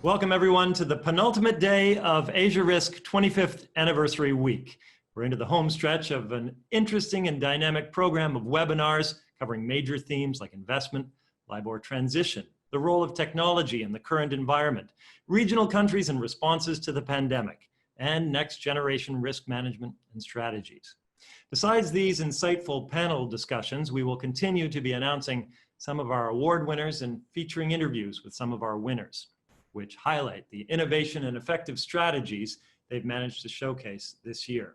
Welcome everyone to the penultimate day of Asia Risk 25th Anniversary Week. We're into the home stretch of an interesting and dynamic program of webinars covering major themes like investment, LIBOR transition, the role of technology in the current environment, regional countries and responses to the pandemic, and next generation risk management and strategies. Besides these insightful panel discussions, we will continue to be announcing some of our award winners and featuring interviews with some of our winners, which highlight the innovation and effective strategies they've managed to showcase this year.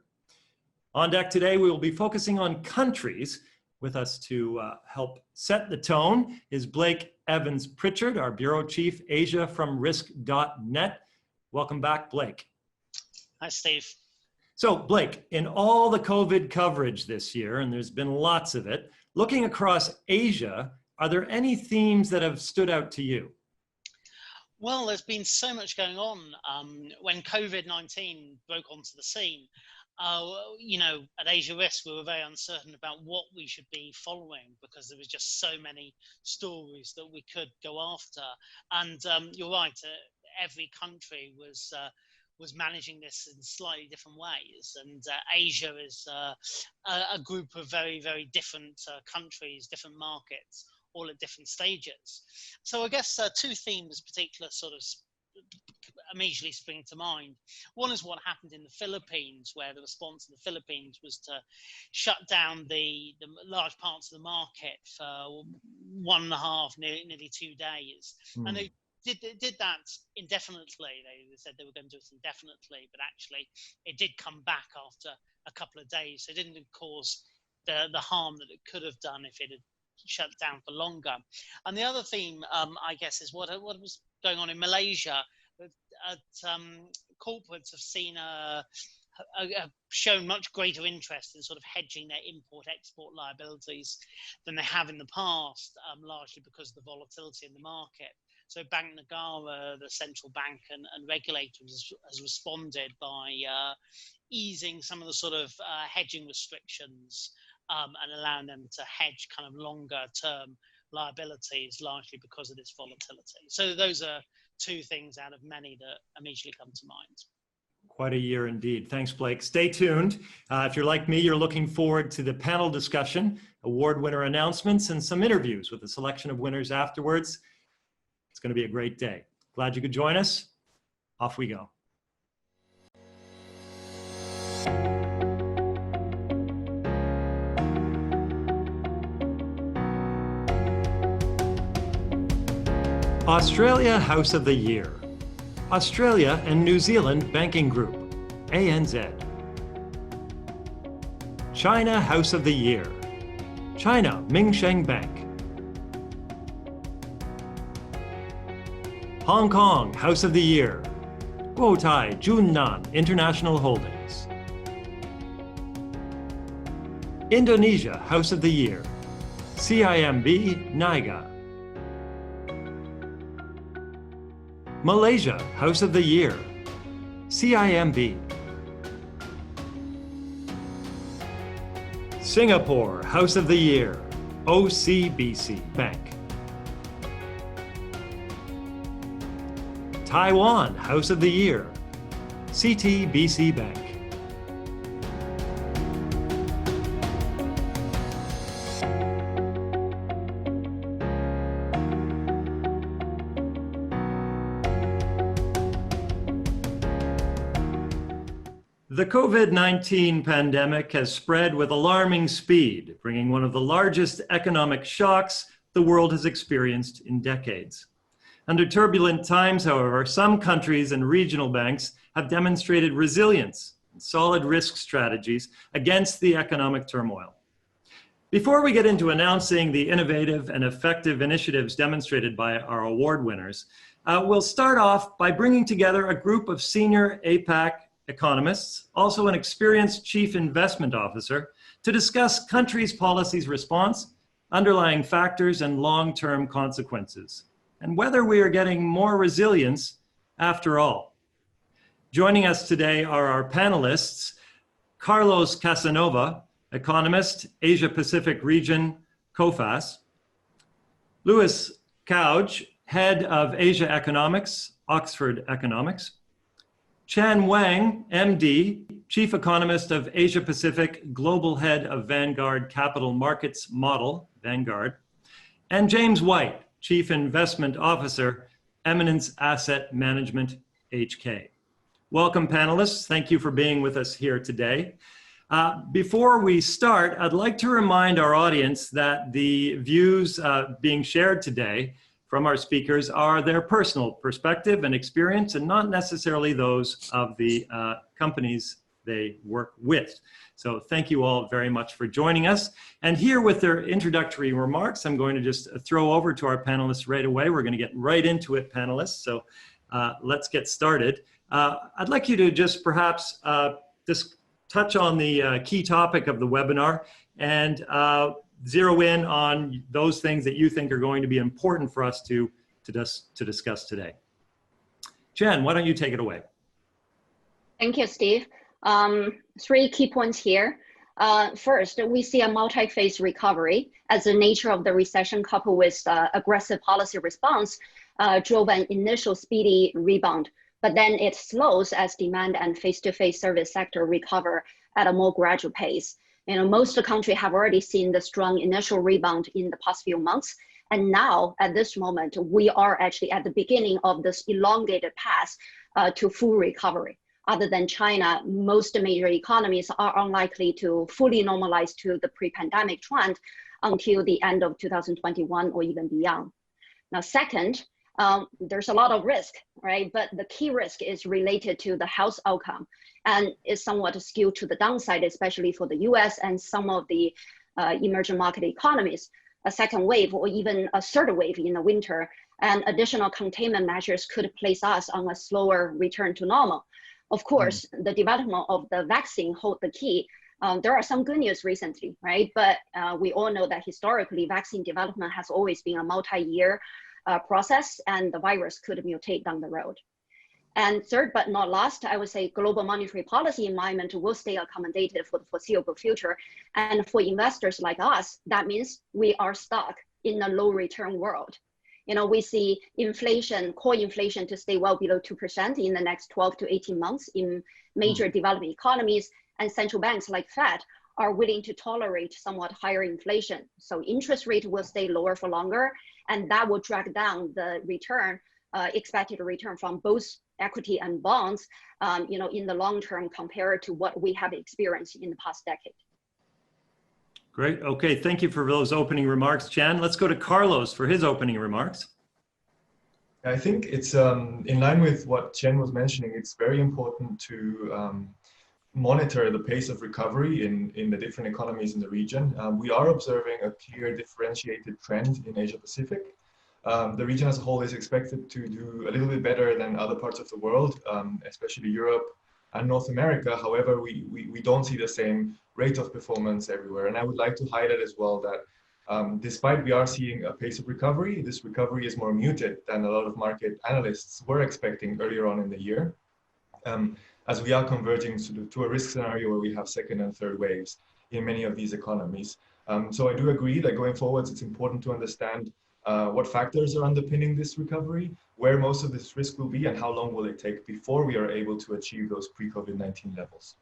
On deck today, we will be focusing on countries. With us to help set the tone is Blake Evans-Pritchard, our Bureau Chief Asia from Risk.net. Welcome back, Blake. Hi, Steve. So Blake, in all the COVID coverage this year, and there's been lots of it, looking across Asia, are there any themes that have stood out to you? Well, there's been so much going on. When COVID-19 broke onto the scene, at Asia Risk, we were very uncertain about what we should be following because there was just so many stories that we could go after. And you're right, every country was managing this in slightly different ways. And Asia is a group of very, very different countries, different markets, all at different stages. So I guess two themes particular sort of immediately spring to mind. One is what happened in the Philippines, where the response in the Philippines was to shut down the large parts of the market for 1.5, nearly 2 days. And they did that indefinitely. They said they were going to do it indefinitely, but actually it did come back after a couple of days. So it didn't cause the harm that it could have done if it had shut down for longer. And the other theme, I guess, is what was going on in Malaysia. Corporates have seen have shown much greater interest in sort of hedging their import-export liabilities than they have in the past, largely because of the volatility in the market. So Bank Negara, the central bank and regulator, has responded by easing some of the sort of hedging restrictions and allowing them to hedge kind of longer term liabilities, largely because of this volatility. So those are two things out of many that immediately come to mind. Quite a year indeed. Thanks, Blake. Stay tuned. If you're like me, you're looking forward to the panel discussion, award winner announcements, and some interviews with a selection of winners afterwards. It's going to be a great day. Glad you could join us. Off we go. Australia House of the Year. Australia and New Zealand Banking Group, ANZ. China House of the Year. China MINSHENG Bank. Hong Kong House of the Year. GUOTAI JUNAN International Holdings. Indonesia House of the Year. CIMB NIAGA. Malaysia House of the Year, CIMB. Singapore House of the Year, OCBC Bank. Taiwan House of the Year, CTBC Bank. The COVID-19 pandemic has spread with alarming speed, bringing one of the largest economic shocks the world has experienced in decades. Under turbulent times, however, some countries and regional banks have demonstrated resilience and solid risk strategies against the economic turmoil. Before we get into announcing the innovative and effective initiatives demonstrated by our award winners, we'll start off by bringing together a group of senior APAC economists, also an experienced chief investment officer, to discuss countries' policies response, underlying factors and long-term consequences, and whether we are getting more resilience after all. Joining us today are our panelists, Carlos Casanova, economist, Asia Pacific region, COFAS, Louis Couch, head of Asia Economics, Oxford Economics. Chan Wang, MD, Chief Economist of Asia Pacific, Global Head of Vanguard Capital Markets Model, Vanguard. And James White, Chief Investment Officer, Eminence Asset Management, HK. Welcome, panelists. Thank you for being with us here today. Before we start, I'd like to remind our audience that the views being shared today from our speakers are their personal perspective and experience and not necessarily those of the companies they work with. So thank you all very much for joining us. And here with their introductory remarks, I'm going to just throw over to our panelists right away. We're going to get right into it, panelists. So let's get started. I'd like you to just perhaps just touch on the key topic of the webinar and zero in on those things that you think are going to be important for us to discuss today. Jen, why don't you take it away? Thank you, Steve. 3 key points here. First, we see a multi-phase recovery as the nature of the recession coupled with aggressive policy response drove an initial speedy rebound, but then it slows as demand and face-to-face service sector recover at a more gradual pace. You know, most of the country have already seen the strong initial rebound in the past few months. And now at this moment, we are actually at the beginning of this elongated path to full recovery. Other than China, most major economies are unlikely to fully normalize to the pre-pandemic trend until the end of 2021 or even beyond. Now, second, there's a lot of risk, right? But the key risk is related to the health outcome and is somewhat skewed to the downside, especially for the US and some of the emerging market economies. A second wave or even a third wave in the winter and additional containment measures could place us on a slower return to normal. Of course, the development of the vaccine hold the key. There are some good news recently, right? But we all know that historically vaccine development has always been a multi-year process and the virus could mutate down the road. And third, but not last, I would say global monetary policy environment will stay accommodative for the foreseeable future. And for investors like us, that means we are stuck in a low return world. You know, we see inflation, core inflation to stay well below 2% in the next 12 to 18 months in major developing economies, and central banks like Fed are willing to tolerate somewhat higher inflation. So interest rate will stay lower for longer, and that will drag down the return, expected return from both equity and bonds, you know, in the long term compared to what we have experienced in the past decade. Great. Okay. Thank you for those opening remarks, Chan. Let's go to Carlos for his opening remarks. I think it's in line with what Chen was mentioning. It's very important to monitor the pace of recovery in the different economies in the region. We are observing a clear differentiated trend in Asia Pacific. The region as a whole is expected to do a little bit better than other parts of the world, especially Europe and North America. However, we don't see the same rate of performance everywhere. And I would like to highlight as well that despite we are seeing a pace of recovery, this recovery is more muted than a lot of market analysts were expecting earlier on in the year, as we are converging to a risk scenario where we have second and third waves in many of these economies. So I do agree that going forwards, it's important to understand what factors are underpinning this recovery, where most of this risk will be, and how long will it take before we are able to achieve those pre-COVID-19 levels.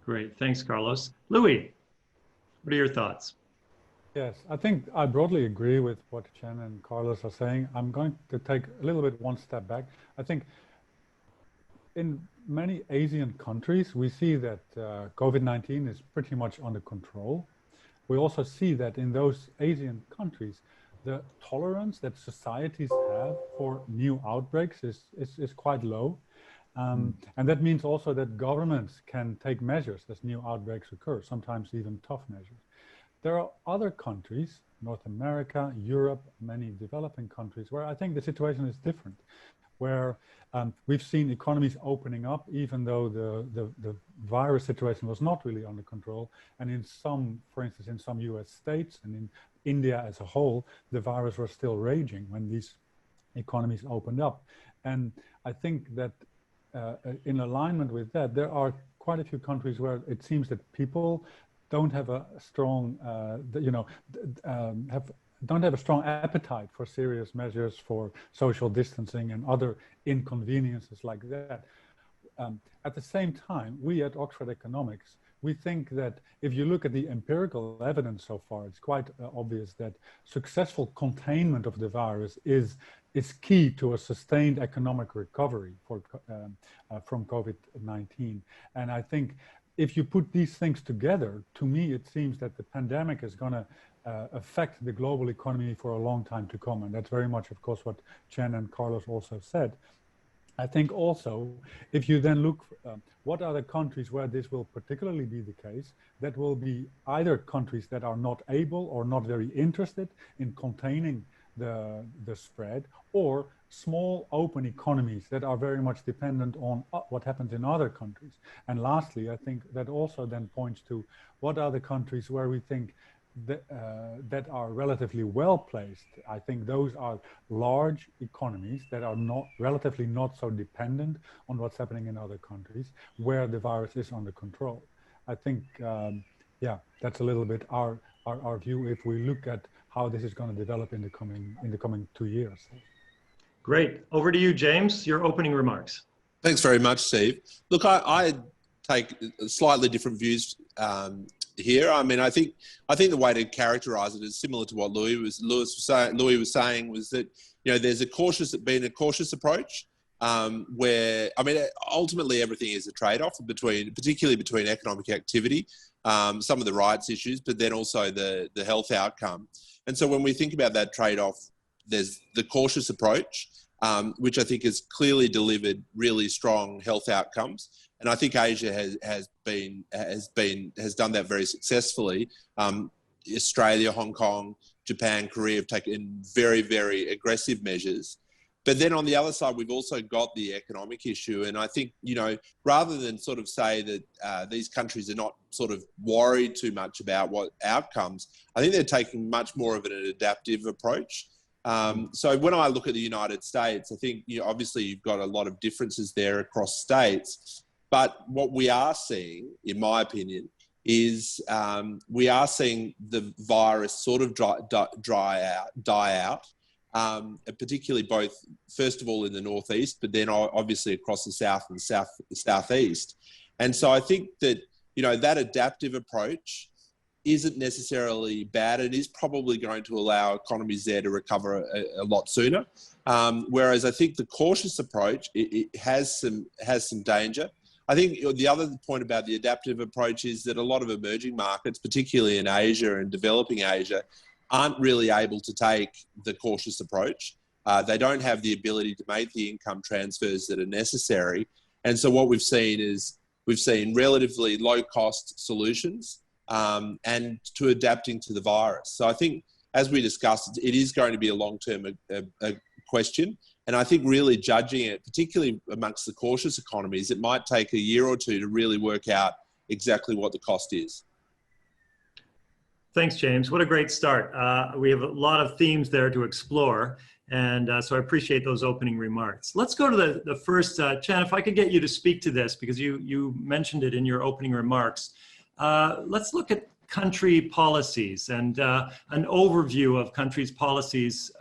Great, thanks, Carlos. Louis, what are your thoughts? Yes, I think I broadly agree with what Chen and Carlos are saying. I'm going to take a little bit one step back. I think in many Asian countries, we see that COVID-19 is pretty much under control. We also see that in those Asian countries, the tolerance that societies have for new outbreaks is quite low. And that means also that governments can take measures as new outbreaks occur, sometimes even tough measures. There are other countries, North America, Europe, many developing countries, where I think the situation is different, where we've seen economies opening up, even though the virus situation was not really under control. And in some, for instance, in some US states and in India as a whole, the virus was still raging when these economies opened up. And I think that in alignment with that, there are quite a few countries where it seems that people don't have a strong, have don't have a strong appetite for serious measures for social distancing and other inconveniences like that. At the same time, we at Oxford Economics, we think that if you look at the empirical evidence so far, it's quite obvious that successful containment of the virus is key to a sustained economic recovery from COVID-19. And I think if you put these things together, to me, it seems that the pandemic is going to affect the global economy for a long time to come. And that's very much, of course, what Chen and Carlos also said. I think also, if you then look, what are the countries where this will particularly be the case, that will be either countries that are not able or not very interested in containing the spread, or small open economies that are very much dependent on what happens in other countries. And lastly, I think that also then points to what are the countries where we think that are relatively well placed. I think those are large economies that are relatively not so dependent on what's happening in other countries where the virus is under control. I think, yeah, that's a little bit our view if we look at how this is going to develop in the coming 2 years. Great. Over to you, James, your opening remarks. Thanks very much, Steve. Look, I take slightly different views here. I mean, I think the way to characterise it is similar to what Louis was saying was that, you know, there's a cautious approach where, I mean, ultimately everything is a trade-off particularly between economic activity, some of the rights issues, but then also the health outcome. And so when we think about that trade-off, there's the cautious approach, which I think has clearly delivered really strong health outcomes. And I think Asia has done that very successfully. Australia, Hong Kong, Japan, Korea have taken very, very aggressive measures. But then on the other side, we've also got the economic issue. And I think, you know, rather than sort of say that these countries are not sort of worried too much about what outcomes, I think they're taking much more of an adaptive approach. So when I look at the United States, I think, you know, obviously you've got a lot of differences there across states. But what we are seeing, in my opinion, is we are seeing the virus sort of die out, particularly both, first of all, in the Northeast, but then obviously across the South and the Southeast. And so I think that, you know, that adaptive approach isn't necessarily bad. It is probably going to allow economies there to recover a lot sooner. Whereas I think the cautious approach, it has some danger. I think the other point about the adaptive approach is that a lot of emerging markets, particularly in Asia and developing Asia, aren't really able to take the cautious approach. They don't have the ability to make the income transfers that are necessary. And so what we've seen is relatively low cost solutions and to adapting to the virus. So I think, as we discussed, it is going to be a long-term question. And I think really judging it, particularly amongst the cautious economies, it might take a year or two to really work out exactly what the cost is. Thanks, James. What a great start. We have a lot of themes there to explore. And so I appreciate those opening remarks. Let's go to the first, Chen, if I could get you to speak to this, because you mentioned it in your opening remarks. Let's look at country policies and an overview of countries' policies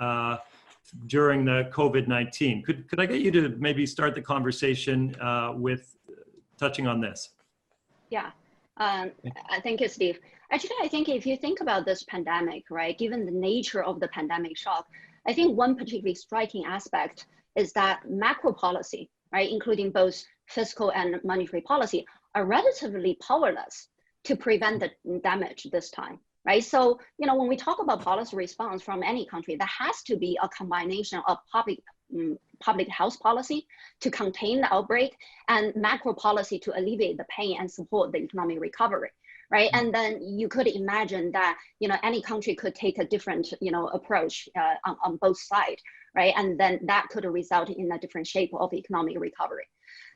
during the COVID-19. Could I get you to maybe start the conversation with touching on this? Yeah, thank you, Steve. Actually, I think if you think about this pandemic, right, given the nature of the pandemic shock, I think one particularly striking aspect is that macro policy, right, including both fiscal and monetary policy, are relatively powerless to prevent the damage this time. Right. So, you know, when we talk about policy response from any country, there has to be a combination of public health policy to contain the outbreak and macro policy to alleviate the pain and support the economic recovery. Right. And then you could imagine that, you know, any country could take a different, you know, approach on both sides. Right. And then that could result in a different shape of economic recovery.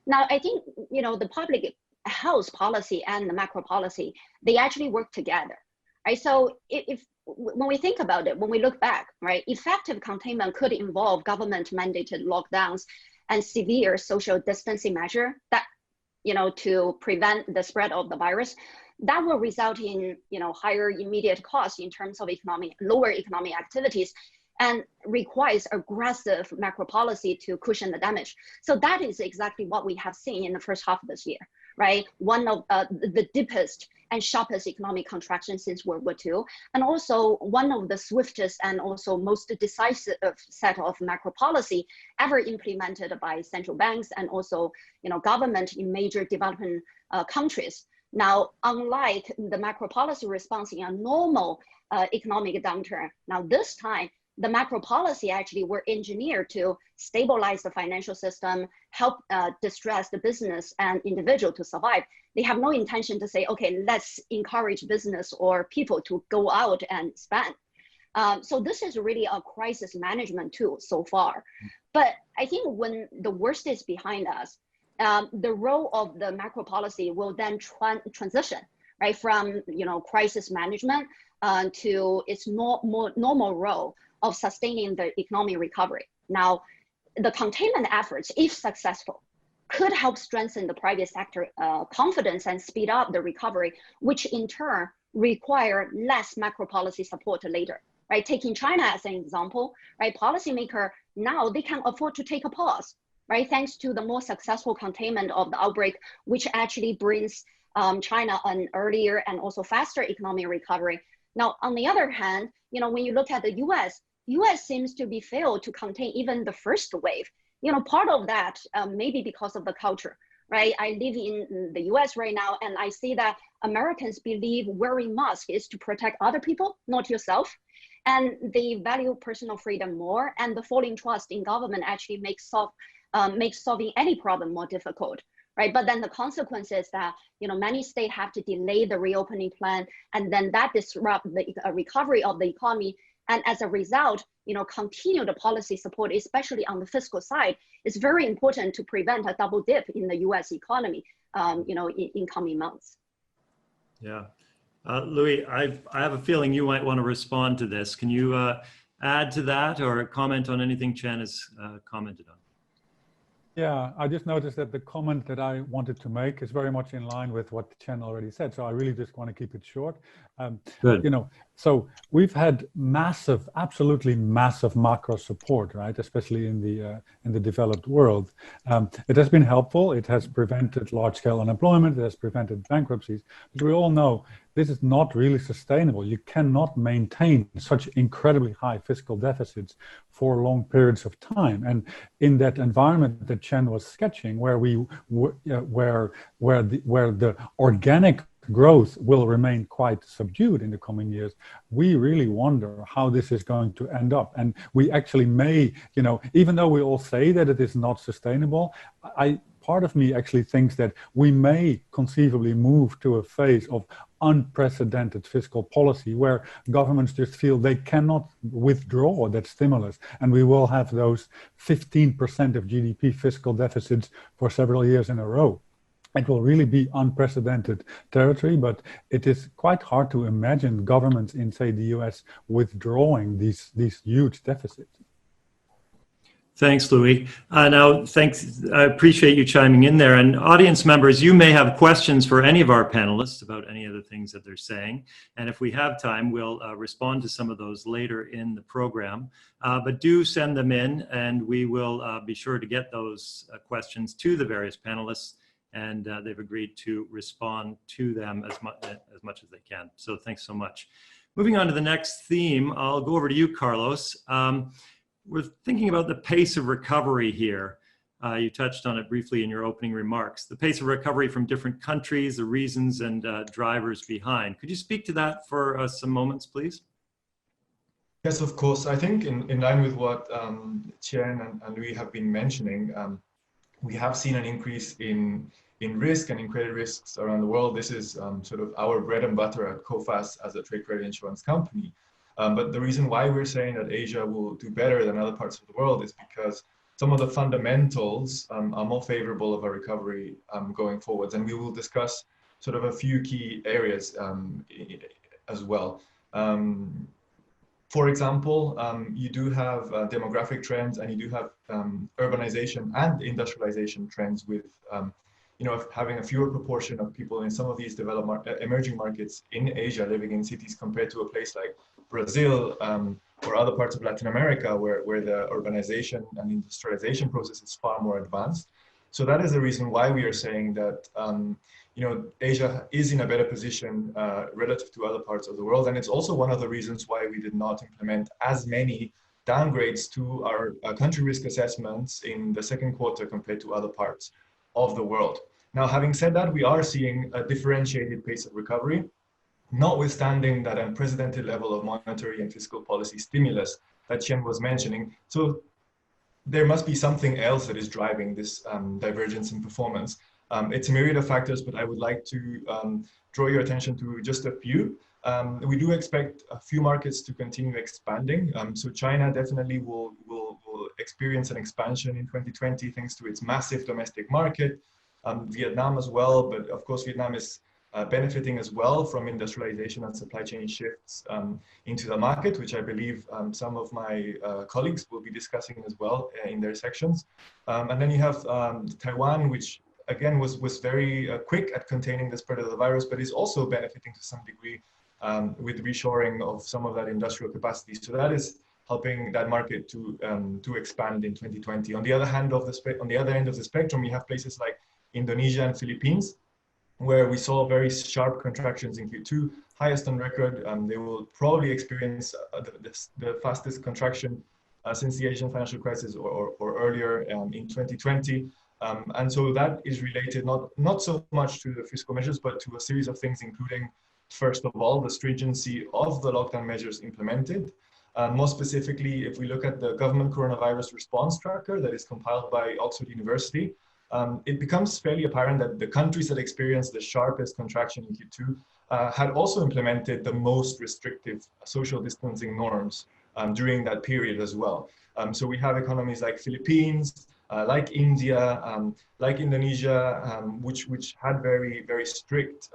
Now, I think, you know, the public health policy and the macro policy, they actually work together. Right, so when we think about it, when we look back, right, effective containment could involve government-mandated lockdowns and severe social distancing measure that, you know, to prevent the spread of the virus. that will result in, higher immediate costs in terms of lower economic activities, and requires aggressive macro policy to cushion the damage. So that is exactly what we have seen in the first half of this year, right? One of the deepest and sharpest economic contraction since World War II, and also one of the swiftest and also most decisive set of macro policy ever implemented by central banks and also, government in major developing countries. Now, unlike the macro policy response in a normal economic downturn, now this time, the macro policy actually were engineered to stabilize the financial system, help distress the business and individual to survive. They have no intention to say, okay, let's encourage business or people to go out and spend. So this is really a crisis management tool so far. But I think when the worst is behind us, the role of the macro policy will then transition, right, from crisis management to its more normal role of sustaining the economic recovery. Now, the containment efforts, if successful, could help strengthen the private sector confidence and speed up the recovery, which in turn require less macro policy support later, right? Taking China as an example, right? Policymaker now they can afford to take a pause, right? Thanks to the more successful containment of the outbreak, which actually brings China an earlier and also faster economic recovery. Now, on the other hand, when you look at the US seems to be failed to contain even the first wave. Part of that maybe because of the culture, right? I live in the US right now, and I see that Americans believe wearing masks is to protect other people, not yourself. And they value personal freedom more, and the falling trust in government actually makes solving any problem more difficult, right? But then the consequence is that, many states have to delay the reopening plan, and then that disrupts the recovery of the economy. And as a result, continue the policy support, especially on the fiscal side, is very important to prevent a double dip in the US economy, in coming months. Yeah. Louis, I have a feeling you might want to respond to this. Can you add to that or comment on anything Chen has commented on? Yeah, I just noticed that the comment that I wanted to make is very much in line with what Chen already said. So I really just want to keep it short. Good. So we've had massive, absolutely massive macro support, right? Especially in the developed world. It has been helpful. It has prevented large-scale unemployment. It has prevented bankruptcies. But we all know this is not really sustainable. You cannot maintain such incredibly high fiscal deficits for long periods of time. And in that environment that Chen was sketching, where the organic growth will remain quite subdued in the coming years, we really wonder how this is going to end up. And we actually may, even though we all say that it is not sustainable, part of me actually thinks that we may conceivably move to a phase of unprecedented fiscal policy where governments just feel they cannot withdraw that stimulus, and we will have those 15% of GDP fiscal deficits for several years in a row. It will really be unprecedented territory, but it is quite hard to imagine governments in, say, the US withdrawing these huge deficits. Thanks, Louis. Now, thanks. I appreciate you chiming in there. And audience members, you may have questions for any of our panelists about any of the things that they're saying. And if we have time, we'll respond to some of those later in the program. But do send them in, and we will be sure to get those questions to the various panelists. And they've agreed to respond to them as much as they can. So thanks so much. Moving on to the next theme, I'll go over to you, Carlos. We're thinking about the pace of recovery here. You touched on it briefly in your opening remarks. The pace of recovery from different countries, the reasons and drivers behind. Could you speak to that for some moments, please? Yes, of course. I think in line with what Chen and Louis have been mentioning, we have seen an increase in risk and in credit risks around the world. This is sort of our bread and butter at COFAS as a trade credit insurance company. But the reason why we're saying that Asia will do better than other parts of the world is because some of the fundamentals are more favorable of a recovery going forwards. And we will discuss sort of a few key areas as well. For example, you do have demographic trends, and you do have urbanization and industrialization trends with having a fewer proportion of people in some of these emerging markets in Asia living in cities compared to a place like Brazil or other parts of Latin America where the urbanization and industrialization process is far more advanced. So that is the reason why we are saying that Asia is in a better position relative to other parts of the world. And it's also one of the reasons why we did not implement as many downgrades to our country risk assessments in the second quarter compared to other parts of the world. Now, having said that, we are seeing a differentiated pace of recovery, notwithstanding that unprecedented level of monetary and fiscal policy stimulus that Chen was mentioning. So there must be something else that is driving this divergence in performance. It's a myriad of factors, but I would like to draw your attention to just a few. We do expect a few markets to continue expanding. So China definitely will experience an expansion in 2020 thanks to its massive domestic market. Vietnam as well, but of course Vietnam is benefiting as well from industrialization and supply chain shifts into the market, which I believe some of my colleagues will be discussing as well in their sections. And then you have Taiwan, which again was very quick at containing the spread of the virus, but is also benefiting to some degree with reshoring of some of that industrial capacity. So that is helping that market to expand in 2020. On the other hand on the other end of the spectrum, you have places like Indonesia and Philippines, where we saw very sharp contractions in Q2, highest on record. They will probably experience the fastest contraction since the Asian financial crisis or earlier in 2020. And so that is related not so much to the fiscal measures, but to a series of things, including, first of all, the stringency of the lockdown measures implemented. More specifically, if we look at the government coronavirus response tracker that is compiled by Oxford University, it becomes fairly apparent that the countries that experienced the sharpest contraction in Q2 had also implemented the most restrictive social distancing norms during that period as well. So we have economies like Philippines, like India, like Indonesia, which had very, very strict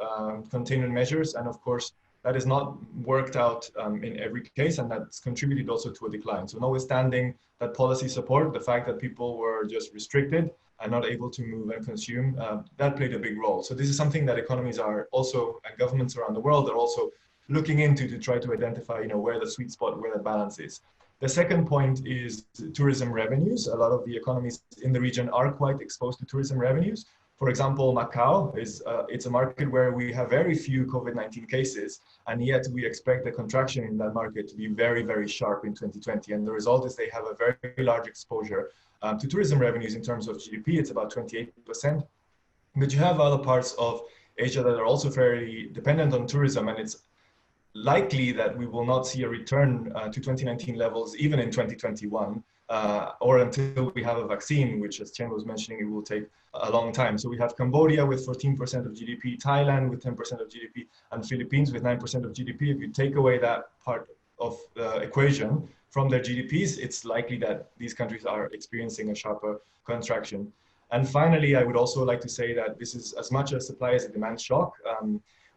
containment measures. And of course, that is not worked out in every case, and that's contributed also to a decline. So notwithstanding that policy support, the fact that people were just restricted and not able to move and consume, that played a big role. So this is something that economies are also, and governments around the world are also looking into to try to identify, where the sweet spot, where the balance is. The second point is tourism revenues. A lot of the economies in the region are quite exposed to tourism revenues. For example, Macau it's a market where we have very few COVID-19 cases, and yet we expect the contraction in that market to be very, very sharp in 2020. And the result is they have a very, very large exposure to tourism revenues in terms of GDP. It's about 28%. But you have other parts of Asia that are also fairly dependent on tourism, and it's likely that we will not see a return to 2019 levels even in 2021 or until we have a vaccine, which, as Chen was mentioning, it will take a long time. So we have Cambodia with 14% of GDP, Thailand with 10% of GDP, and Philippines with 9% of GDP. If you take away that part of the equation from their GDPs, it's likely that these countries are experiencing a sharper contraction. And finally, I would also like to say that this is as much a supply as a demand shock.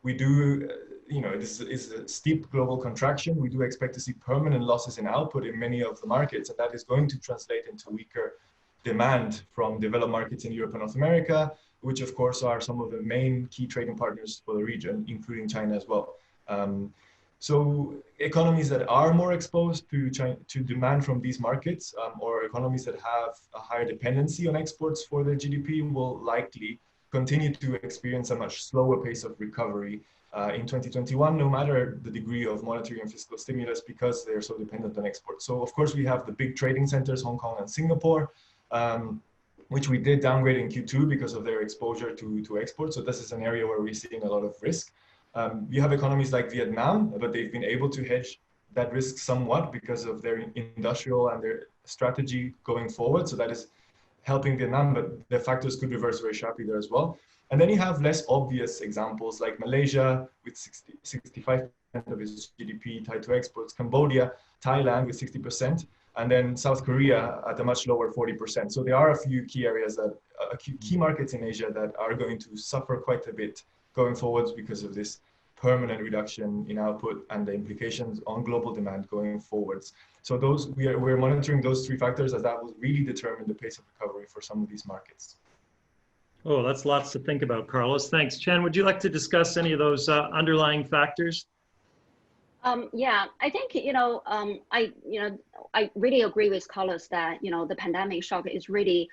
We do, this is a steep global contraction. We do expect to see permanent losses in output in many of the markets, and that is going to translate into weaker demand from developed markets in Europe and North America, which of course are some of the main key trading partners for the region, including China as well. So economies that are more exposed to demand from these markets, or economies that have a higher dependency on exports for their GDP, will likely continue to experience a much slower pace of recovery in 2021, no matter the degree of monetary and fiscal stimulus, because they're so dependent on exports. So of course we have the big trading centers, Hong Kong and Singapore, which we did downgrade in Q2 because of their exposure to exports. So this is an area where we're seeing a lot of risk. You have economies like Vietnam, but they've been able to hedge that risk somewhat because of their industrial and their strategy going forward. So that is helping Vietnam, but the factors could reverse very sharply there as well. And then you have less obvious examples like Malaysia with 65% of its GDP tied to exports, Cambodia, Thailand with 60%, and then South Korea at a much lower 40%. So there are a few key areas key markets in Asia that are going to suffer quite a bit going forwards because of this permanent reduction in output and the implications on global demand going forwards. So we're monitoring those three factors, as that will really determine the pace of recovery for some of these markets. Oh, that's lots to think about, Carlos. Thanks. Chen, would you like to discuss any of those underlying factors? Yeah, I think, I really agree with Carlos that, the pandemic shock is really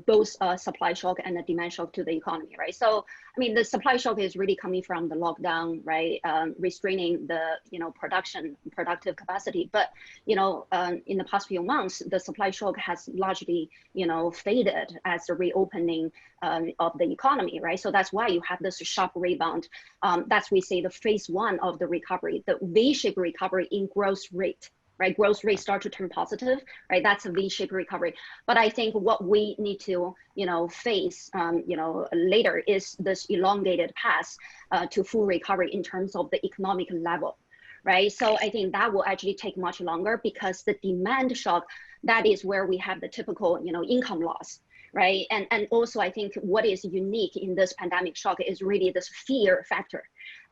both a supply shock and a demand shock to the economy, right? So, I mean, the supply shock is really coming from the lockdown, right? Restraining the, productive capacity. But, in the past few months, the supply shock has largely, faded as the reopening of the economy, right? So that's why you have this sharp rebound. That's we say the phase one of the recovery, the V-shaped recovery in growth rate. Right, growth rate start to turn positive, right? That's a V-shaped recovery. But I think what we need to, face, later is this elongated path to full recovery in terms of the economic level, right? So I think that will actually take much longer because the demand shock, that is where we have the typical, income loss, right? And also I think what is unique in this pandemic shock is really this fear factor,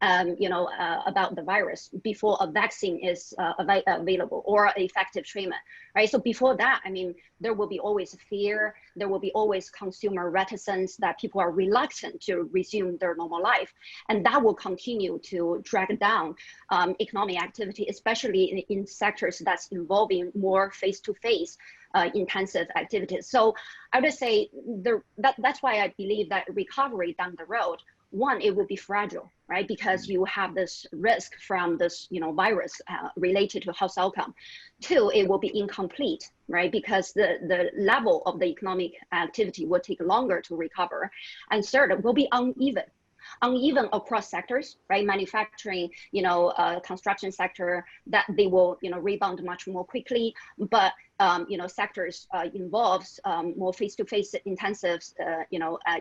about the virus before a vaccine is available or effective treatment, right? So before that, I mean, there will be always fear, there will be always consumer reticence that people are reluctant to resume their normal life. And that will continue to drag down economic activity, especially in sectors that's involving more face-to-face intensive activities. So I would say that's why I believe that recovery down the road, one, it will be fragile, right? Because you have this risk from this, virus related to health outcome. Two, it will be incomplete, right? Because the level of the economic activity will take longer to recover. And third, it will be uneven across sectors, right? Manufacturing, construction sector, that they will, rebound much more quickly. But, sectors involves more face-to-face intensive,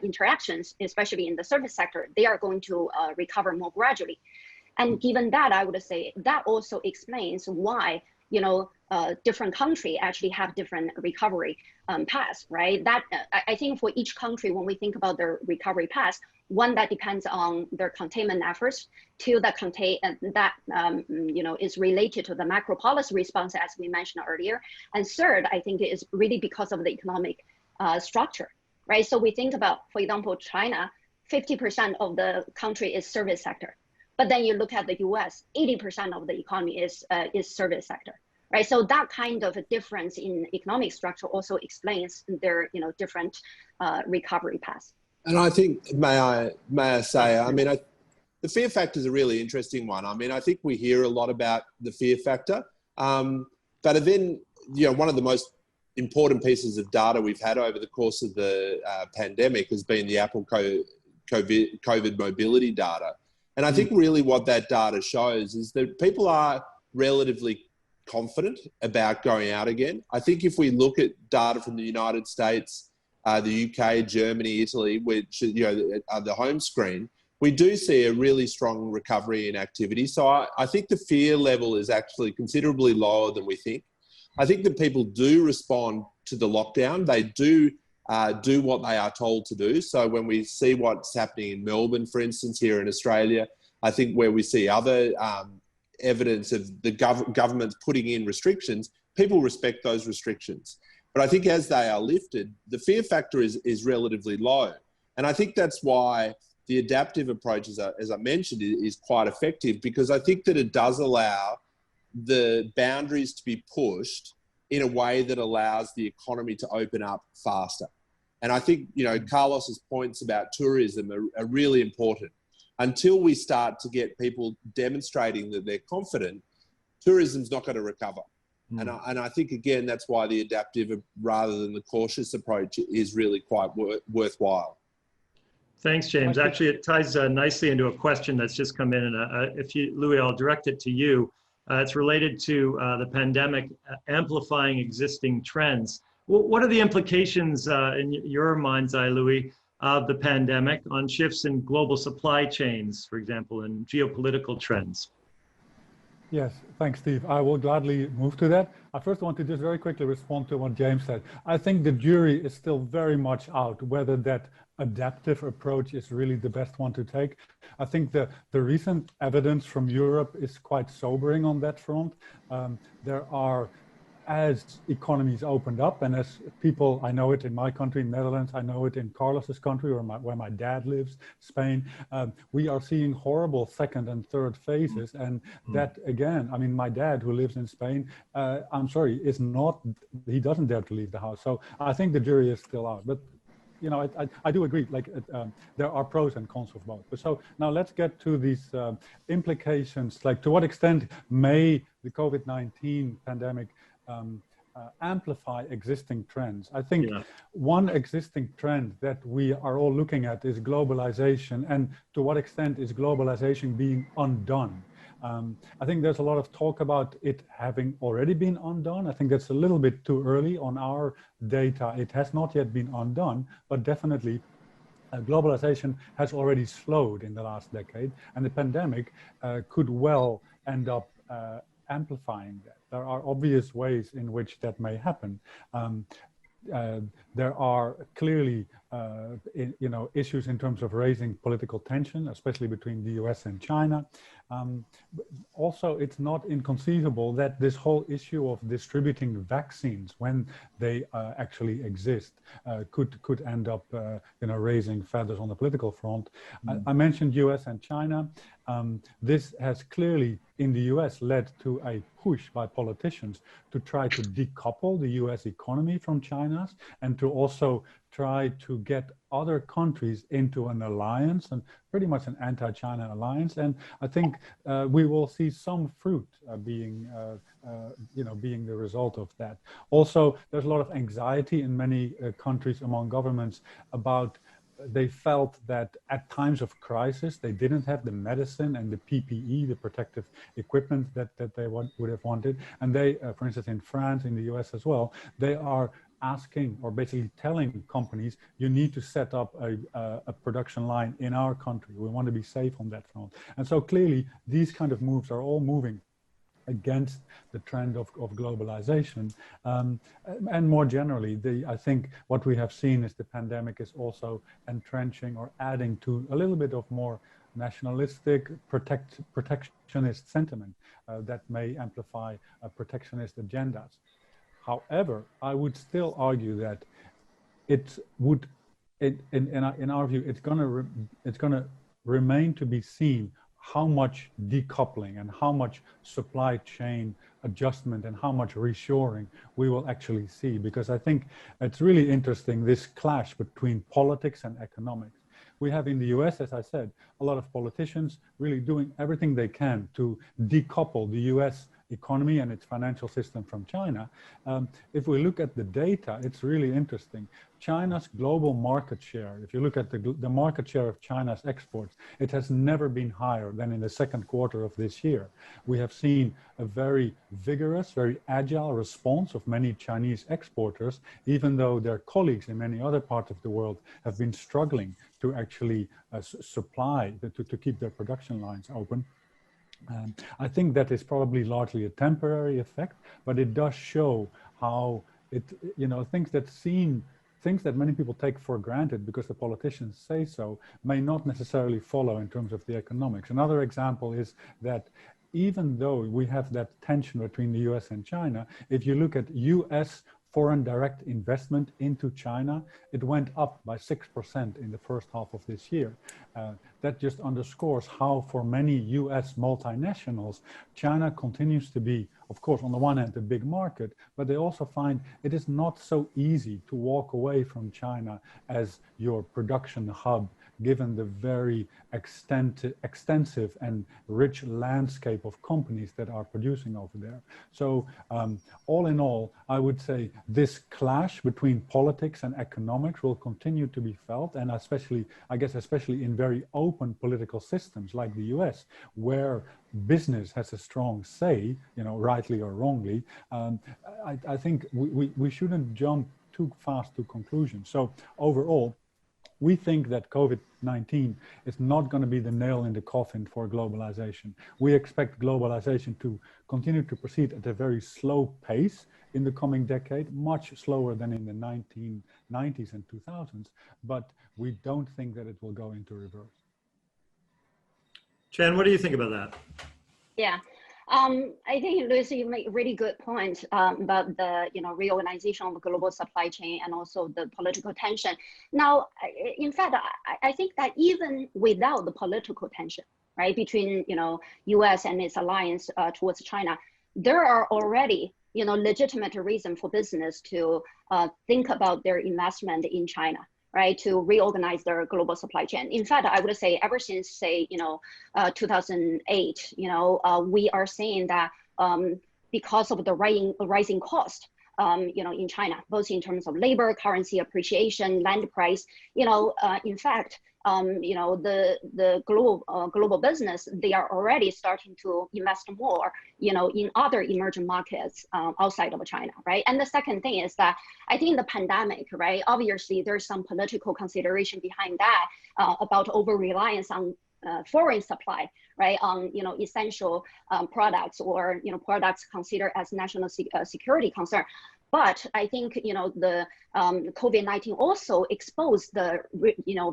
interactions, especially in the service sector, they are going to recover more gradually. And given that, I would say that also explains why, different countries actually have different recovery paths, right? That I think for each country, when we think about their recovery path, one, that depends on their containment efforts. Two, that is related to the macro policy response, as we mentioned earlier. And third, I think it is really because of the economic structure, right? So we think about, for example, China, 50% of the country is service sector. But then you look at the US, 80% of the economy is service sector, right? So that kind of a difference in economic structure also explains their, different recovery paths. And I think, may I say, I mean, the fear factor is a really interesting one. I mean, I think we hear a lot about the fear factor, but then, one of the most important pieces of data we've had over the course of the pandemic has been the Apple COVID mobility data. And I think really what that data shows is that people are relatively confident about going out again. I think if we look at data from the United States, the UK, Germany, Italy, which are the home screen, we do see a really strong recovery in activity. So I think the fear level is actually considerably lower than we think. I think that people do respond to the lockdown. They do what they are told to do. So when we see what's happening in Melbourne, for instance, here in Australia, I think where we see other evidence of the government putting in restrictions, people respect those restrictions. But I think as they are lifted, the fear factor is relatively low. And I think that's why the adaptive approach, as I mentioned, is quite effective, because I think that it does allow the boundaries to be pushed in a way that allows the economy to open up faster. And I think, Carlos's points about tourism are really important. Until we start to get people demonstrating that they're confident, tourism's not going to recover. And I think, again, that's why the adaptive rather than the cautious approach is really quite worthwhile. Thanks, James. Actually, it ties nicely into a question that's just come in. And Louis, I'll direct it to you. It's related to the pandemic amplifying existing trends. What are the implications in your mind's eye, Louis, of the pandemic on shifts in global supply chains, for example, and geopolitical trends? Yes, thanks, Steve. I will gladly move to that. I first want to just very quickly respond to what James said. I think the jury is still very much out whether that adaptive approach is really the best one to take. I think the recent evidence from Europe is quite sobering on that front. There are as economies opened up and as people, I know it in my country, Netherlands, I know it in Carlos's country where my dad lives, Spain, we are seeing horrible second and third phases. And that again, I mean, my dad who lives in Spain, I'm sorry, he doesn't dare to leave the house. So I think the jury is still out. But you know, I do agree, like there are pros and cons of both. But so now let's get to these implications, like to what extent may the COVID-19 pandemic amplify existing trends. I think one existing trend that we are all looking at is globalization, and to what extent is globalization being undone? I think there's a lot of talk about it having already been undone. I think that's a little bit too early on our data. It has not yet been undone, but definitely globalization has already slowed in the last decade, and the pandemic could well end up amplifying that. There are obvious ways in which that may happen. There are clearly, issues in terms of raising political tension, especially between the US and China. Also, it's not inconceivable that this whole issue of distributing vaccines when they actually exist could end up, raising feathers on the political front. I mentioned US and China. This has clearly in the US led to a push by politicians to try to decouple the US economy from China's and to also try to get other countries into an alliance, and pretty much an anti-China alliance. And I think we will see some fruit being the result of that. Also, there's a lot of anxiety in many countries among governments about they felt that at times of crisis, they didn't have the medicine and the PPE, the protective equipment that they would have wanted. And they, for instance, in France, in the US as well, they are asking or basically telling companies, you need to set up a production line in our country. We want to be safe on that front. And so clearly, these kind of moves are all moving against the trend of globalization. And more generally, I think what we have seen is the pandemic is also entrenching or adding to a little bit of more nationalistic, protectionist sentiment that may amplify protectionist agendas. However, I would still argue that in our view, it's gonna remain to be seen how much decoupling and how much supply chain adjustment and how much reshoring we will actually see. Because I think it's really interesting, this clash between politics and economics. We have in the US, as I said, a lot of politicians really doing everything they can to decouple the US economy and its financial system from China. If we look at the data, it's really interesting. China's global market share, if you look at the market share of China's exports, it has never been higher than in the second quarter of this year. We have seen a very vigorous, very agile response of many Chinese exporters, even though their colleagues in many other parts of the world have been struggling to actually supply, to keep their production lines open. I think that is probably largely a temporary effect, but it does show how things that many people take for granted because the politicians say so may not necessarily follow in terms of the economics. Another example is that even though we have that tension between the US and China, if you look at US foreign direct investment into China, it went up by 6% in the first half of this year. That just underscores how for many US multinationals, China continues to be, of course, on the one hand, a big market, but they also find it is not so easy to walk away from China as your production hub, given the very extensive and rich landscape of companies that are producing over there. So all in all, I would say this clash between politics and economics will continue to be felt, and especially in very open political systems like the US, where business has a strong say, rightly or wrongly. I think we shouldn't jump too fast to conclusions. So overall, we think that COVID-19 is not going to be the nail in the coffin for globalization. We expect globalization to continue to proceed at a very slow pace in the coming decade, much slower than in the 1990s and 2000s, but we don't think that it will go into reverse. Chen, what do you think about that? Yeah, I think, Lucy, you make a really good point about the reorganization of the global supply chain and also the political tension. Now, in fact, I think that even without the political tension, right, between U.S. and its alliance towards China, there are already legitimate reason for business to think about their investment in China, right, to reorganize their global supply chain. In fact, I would say ever since, say, 2008, we are seeing that because of the rising cost, in China, both in terms of labor, currency appreciation, land price, in fact, the global business, they are already starting to invest more, in other emerging markets outside of China, right? And the second thing is that I think the pandemic, right? Obviously, there's some political consideration behind that about over-reliance on foreign supply, right? On essential products or products considered as national security concern. But I think the COVID-19 also exposed the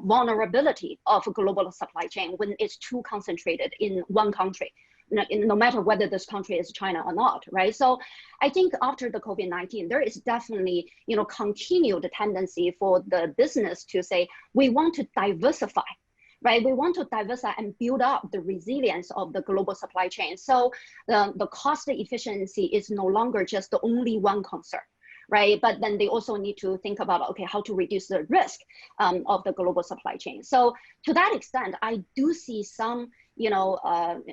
vulnerability of global supply chain when it's too concentrated in one country, no matter whether this country is China or not, right? So I think after the COVID-19, there is definitely continued tendency for the business to say we want to diversify. Right, we want to diversify and build up the resilience of the global supply chain. So the cost efficiency is no longer just the only one concern, right? But then they also need to think about, okay, how to reduce the risk of the global supply chain. So to that extent, I do see some,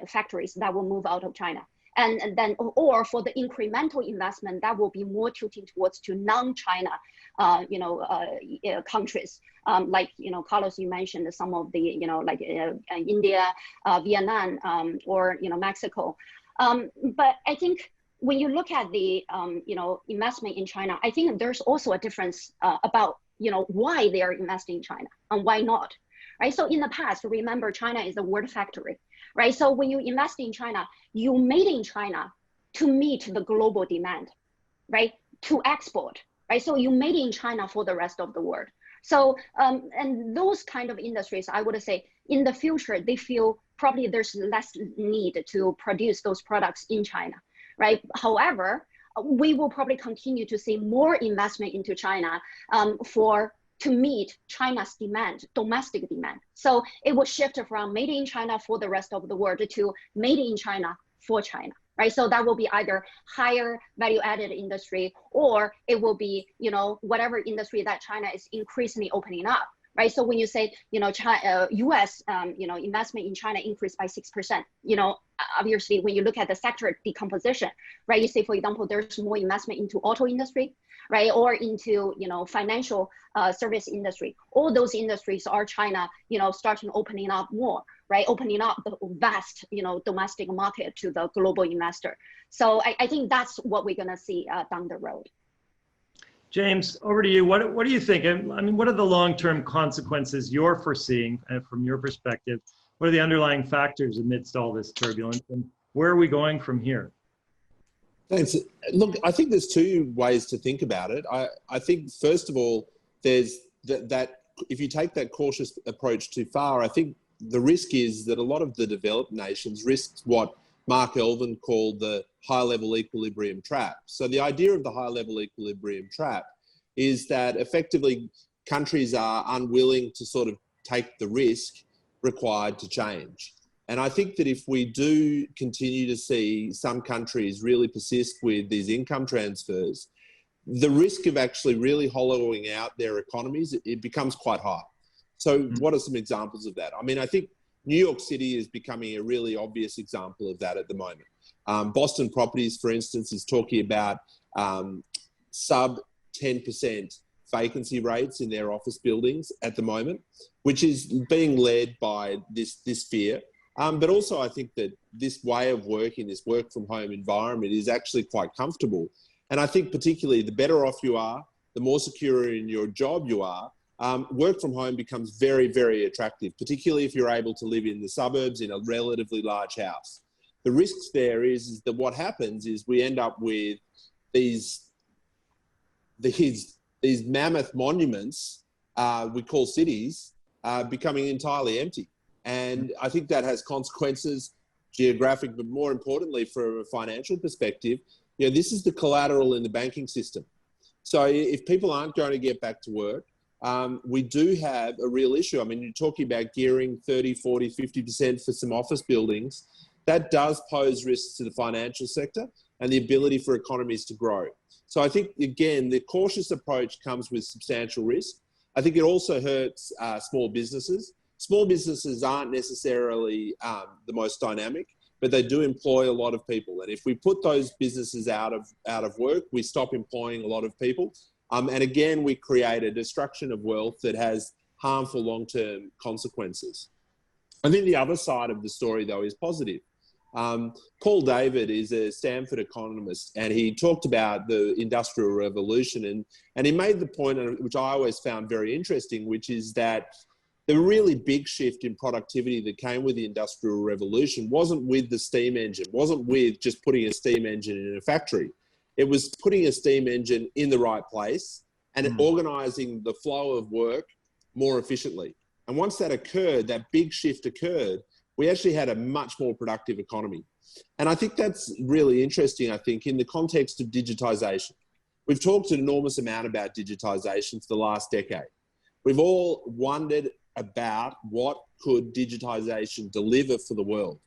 factories that will move out of China. And then, or for the incremental investment that will be more tilting towards to non-China, countries, like, Carlos, you mentioned some of the, like India, Vietnam, or, Mexico. But I think when you look at the, investment in China, I think there's also a difference about, why they are investing in China and why not. Right. So in the past, remember, China is the world factory, right? So when you invest in China, you made in China to meet the global demand, right? To export, right? So you made in China for the rest of the world. So, and those kind of industries, I would say in the future, they feel probably there's less need to produce those products in China, right? However, we will probably continue to see more investment into China to meet China's demand, domestic demand. So it will shift from made in China for the rest of the world to made in China for China, right? So that will be either higher value added industry, or it will be, whatever industry that China is increasingly opening up, right? So when you say, US, investment in China increased by 6%, obviously when you look at the sector decomposition, right? You say, for example, there's more investment into auto industry, right? Or into, financial service industry. All those industries are China, starting opening up more, right? Opening up the vast, domestic market to the global investor. So I think that's what we're gonna see down the road. James, over to you. What do you think? I mean, what are the long-term consequences you're foreseeing from your perspective? What are the underlying factors amidst all this turbulence, and where are we going from here? Thanks. Look, I think there's two ways to think about it. I think, first of all, there's that if you take that cautious approach too far, I think the risk is that a lot of the developed nations risk what Mark Elvin called the high-level equilibrium trap. So the idea of the high-level equilibrium trap is that effectively countries are unwilling to sort of take the risk required to change. And I think that if we do continue to see some countries really persist with these income transfers, the risk of actually really hollowing out their economies, it becomes quite high. So what are some examples of that? I mean, I think New York City is becoming a really obvious example of that at the moment. Boston Properties, for instance, is talking about sub 10% vacancy rates in their office buildings at the moment, which is being led by this fear. But also I think that this way of working, this work from home environment is actually quite comfortable. And I think particularly the better off you are, the more secure in your job you are, work from home becomes very, very attractive, particularly if you're able to live in the suburbs in a relatively large house. The risks there is that what happens is we end up with these mammoth monuments we call cities becoming entirely empty. And I think that has consequences geographic, but more importantly, from a financial perspective, you know, this is the collateral in the banking system. So if people aren't going to get back to work, we do have a real issue. I mean, you're talking about gearing 30, 40, 50% for some office buildings. That does pose risks to the financial sector and the ability for economies to grow. So I think, again, the cautious approach comes with substantial risk. I think it also hurts small businesses. Small businesses aren't necessarily the most dynamic, but they do employ a lot of people. And if we put those businesses out of work, we stop employing a lot of people. And again, we create a destruction of wealth that has harmful long-term consequences. I think the other side of the story, though, is positive. Paul David is a Stanford economist, and he talked about the Industrial Revolution, and he made the point, which I always found very interesting, which is that the really big shift in productivity that came with the Industrial Revolution wasn't with the steam engine, wasn't with just putting a steam engine in a factory. It was putting a steam engine in the right place and organising the flow of work more efficiently. And once that occurred, that big shift occurred, we actually had a much more productive economy. And I think that's really interesting, I think, in the context of digitisation. We've talked an enormous amount about digitisation for the last decade. We've all wondered about what could digitisation deliver for the world.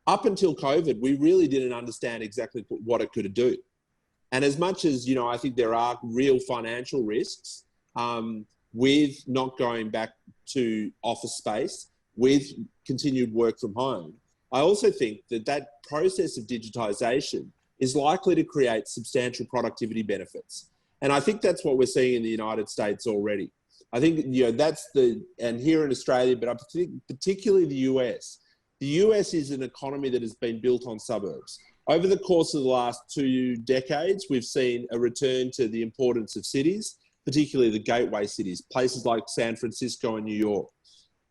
Up until COVID, we really didn't understand exactly what it could do. And as much as, you know, I think there are real financial risks with not going back to office space, with continued work from home, I also think that that process of digitisation is likely to create substantial productivity benefits. And I think that's what we're seeing in the United States already. I think, you know, and here in Australia, but I think particularly the US. The US is an economy that has been built on suburbs. Over the course of the last 2 decades, we've seen a return to the importance of cities, particularly the gateway cities, places like San Francisco and New York.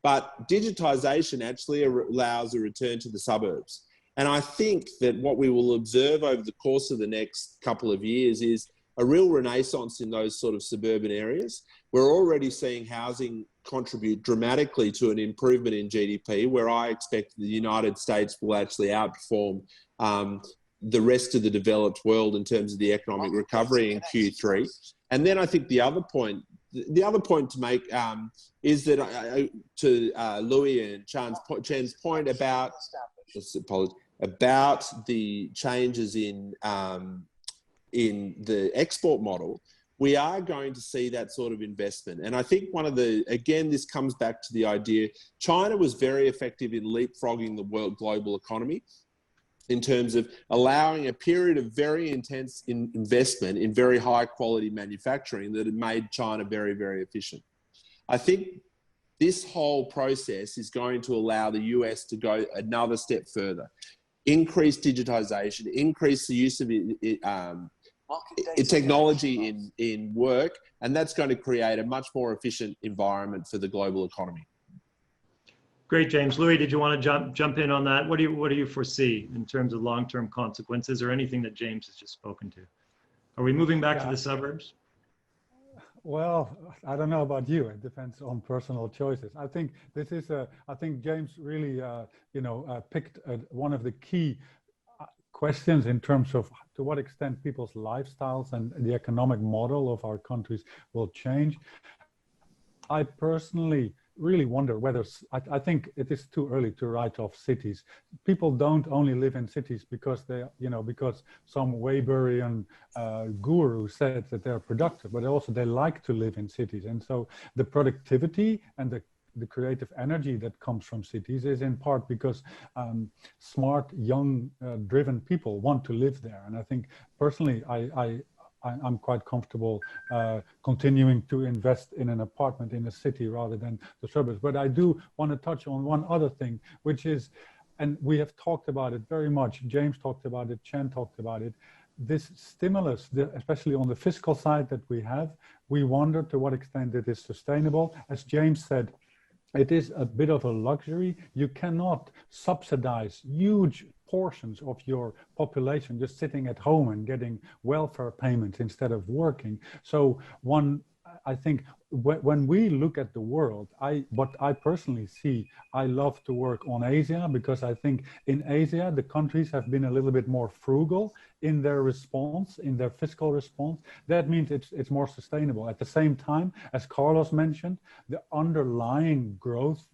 But digitisation actually allows a return to the suburbs. And I think that what we will observe over the course of the next couple of years is a real renaissance in those sort of suburban areas. We're already seeing housing contribute dramatically to an improvement in GDP, where I expect the United States will actually outperform the rest of the developed world in terms of the economic recovery in Q3. And then I think the other point to make is that to Louis and Chen's point about the changes in the export model, we are going to see that sort of investment. And I think again, this comes back to the idea, China was very effective in leapfrogging the global economy in terms of allowing a period of very intense investment in very high quality manufacturing that had made China very, very efficient. I think this whole process is going to allow the US to go another step further, increase digitization, increase the use of technology in work, and that's going to create a much more efficient environment for the global economy. Great, James. Louis, did you want to jump in on that? What do you foresee in terms of long-term consequences, or anything that James has just spoken to? Are we moving back to the suburbs? Well, I don't know about you. It depends on personal choices. I think this is I think James really, picked one of the key questions in terms of to what extent people's lifestyles and the economic model of our countries will change. I personally really wonder whether, I think it is too early to write off cities. People don't only live in cities because because some Weberian guru said that they're productive, but also they like to live in cities. And so the productivity and the creative energy that comes from cities is in part because smart, young, driven people want to live there. And I think personally, I'm quite comfortable continuing to invest in an apartment in a city rather than the suburbs. But I do want to touch on one other thing, which is, and we have talked about it very much, James talked about it, Chen talked about it, this stimulus, especially on the fiscal side that we have, we wonder to what extent it is sustainable. As James said, it is a bit of a luxury. You cannot subsidize huge portions of your population just sitting at home and getting welfare payments instead of working. So one I think when we look at the world, what I personally see, I love to work on Asia, because I think in Asia, the countries have been a little bit more frugal in their response, in their fiscal response. That means it's more sustainable. At the same time, as Carlos mentioned, the underlying growth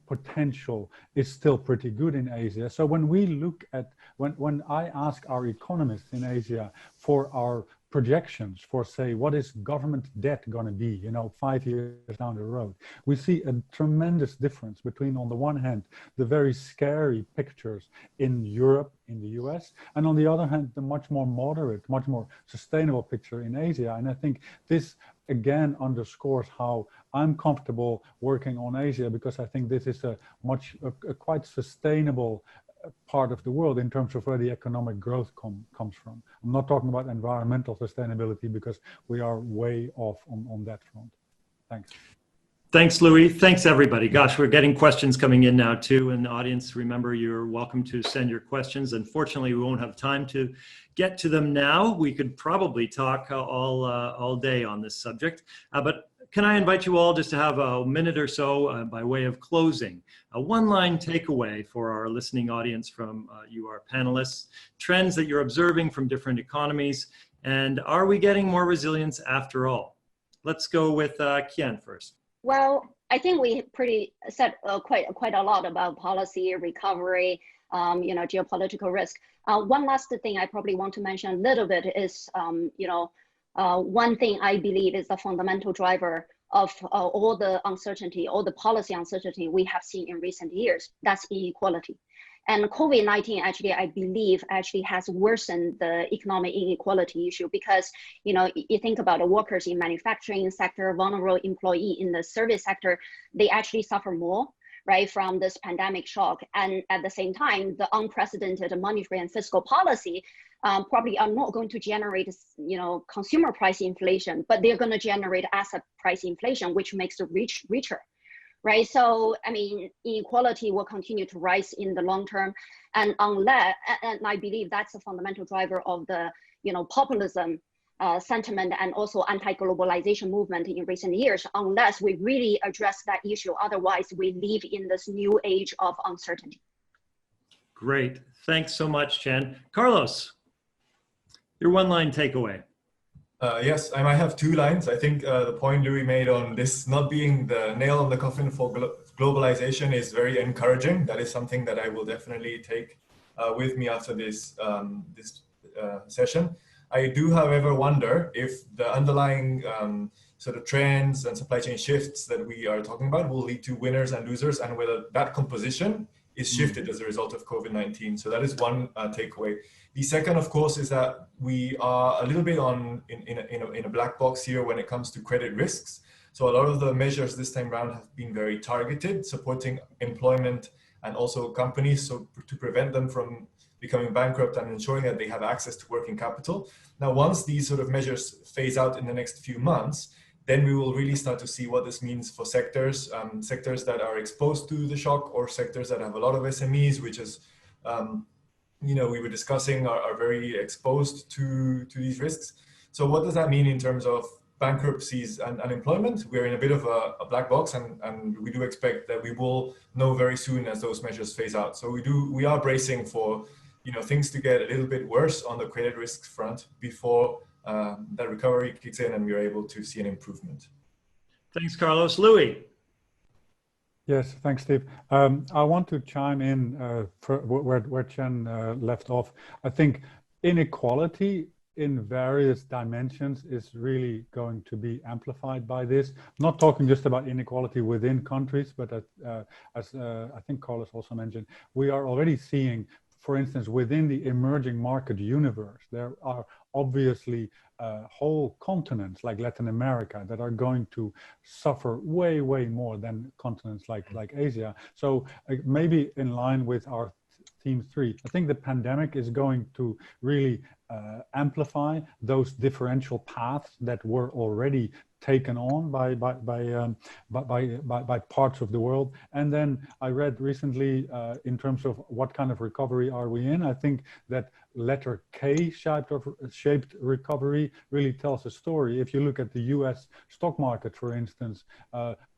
potential is still pretty good in Asia. So when we look at, when I ask our economists in Asia for our projections for, say, what is government debt going to be, 5 years down the road, we see a tremendous difference between, on the one hand, the very scary pictures in Europe, in the US, and on the other hand, the much more moderate, much more sustainable picture in Asia. And I think this again underscores how I'm comfortable working on Asia, because I think this is a quite sustainable part of the world in terms of where the economic growth comes from. I'm not talking about environmental sustainability, because we are way off on that front. Thanks. Thanks, Louis. Thanks, everybody. Gosh, we're getting questions coming in now, too. And audience, remember, you're welcome to send your questions. Unfortunately, we won't have time to get to them now. We could probably talk all day on this subject. But can I invite you all just to have a minute or so by way of closing, a one-line takeaway for our listening audience from you, our panelists, trends that you're observing from different economies, and are we getting more resilience after all? Let's go with Kian first. Well, I think we said quite a lot about policy, recovery, geopolitical risk. One last thing I probably want to mention a little bit is, one thing I believe is the fundamental driver of all the uncertainty, all the policy uncertainty we have seen in recent years. That's inequality. And COVID-19 actually, I believe, actually has worsened the economic inequality issue, because, you think about the workers in manufacturing sector, vulnerable employee in the service sector, they actually suffer more, right, from this pandemic shock. And at the same time, the unprecedented monetary and fiscal policy probably are not going to generate, consumer price inflation, but they're going to generate asset price inflation, which makes the rich richer. Right, so I mean, inequality will continue to rise in the long term, and I believe that's a fundamental driver of the populism sentiment and also anti-globalization movement in recent years. Unless we really address that issue, otherwise we live in this new age of uncertainty. Great, thanks so much, Chen. Carlos, your one-line takeaway. Yes, I might have two lines. I think the point Louis made on this not being the nail on the coffin for globalization is very encouraging. That is something that I will definitely take with me after this session. I do, however, wonder if the underlying sort of trends and supply chain shifts that we are talking about will lead to winners and losers, and whether that composition is shifted as a result of COVID-19. So that is one takeaway. The second, of course, is that we are a little bit in a black box here when it comes to credit risks. So a lot of the measures this time around have been very targeted, supporting employment and also companies, so to prevent them from becoming bankrupt and ensuring that they have access to working capital. Now, once these sort of measures phase out in the next few months, then we will really start to see what this means for sectors, sectors that are exposed to the shock, or sectors that have a lot of SMEs, which is, we were discussing, are very exposed to these risks. So what does that mean in terms of bankruptcies and unemployment? We're in a bit of a black box, and we do expect that we will know very soon as those measures phase out. So we are bracing for things to get a little bit worse on the credit risk front before that recovery kicks in and we're able to see an improvement. Thanks, Carlos. Louis. Yes, thanks, Steve. I want to chime in where Chen left off. I think inequality in various dimensions is really going to be amplified by this. I'm not talking just about inequality within countries, but as I think Carlos also mentioned, we are already seeing, for instance, within the emerging market universe, there are obviously whole continents like Latin America that are going to suffer way, way more than continents like Asia. So maybe in line with our theme 3, I think the pandemic is going to really amplify those differential paths that were already taken on by parts of the world. And then I read recently in terms of what kind of recovery are we in. I think that letter K shaped recovery really tells a story. If you look at the US stock market, for instance,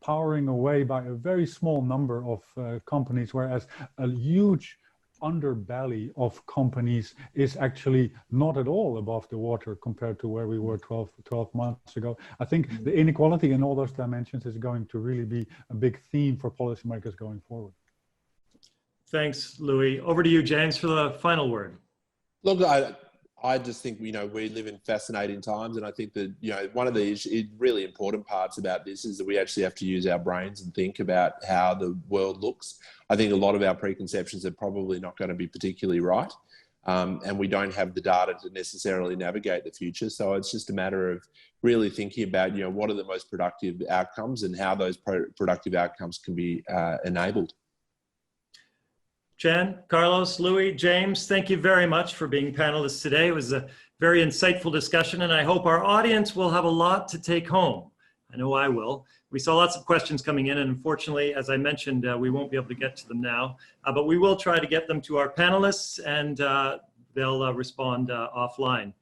powering away by a very small number of companies, whereas a huge underbelly of companies is actually not at all above the water compared to where we were 12 months ago. I think the inequality in all those dimensions is going to really be a big theme for policymakers going forward. Thanks, Louis. Over to you, James, for the final word. Look, I just think, we live in fascinating times, and I think that, one of the really important parts about this is that we actually have to use our brains and think about how the world looks. I think a lot of our preconceptions are probably not going to be particularly right, and we don't have the data to necessarily navigate the future. So it's just a matter of really thinking about, what are the most productive outcomes and how those productive outcomes can be enabled. Jan, Carlos, Louis, James, thank you very much for being panelists today. It was a very insightful discussion, and I hope our audience will have a lot to take home. I know I will. We saw lots of questions coming in, and unfortunately, as I mentioned, we won't be able to get to them now, but we will try to get them to our panelists, and they'll respond offline.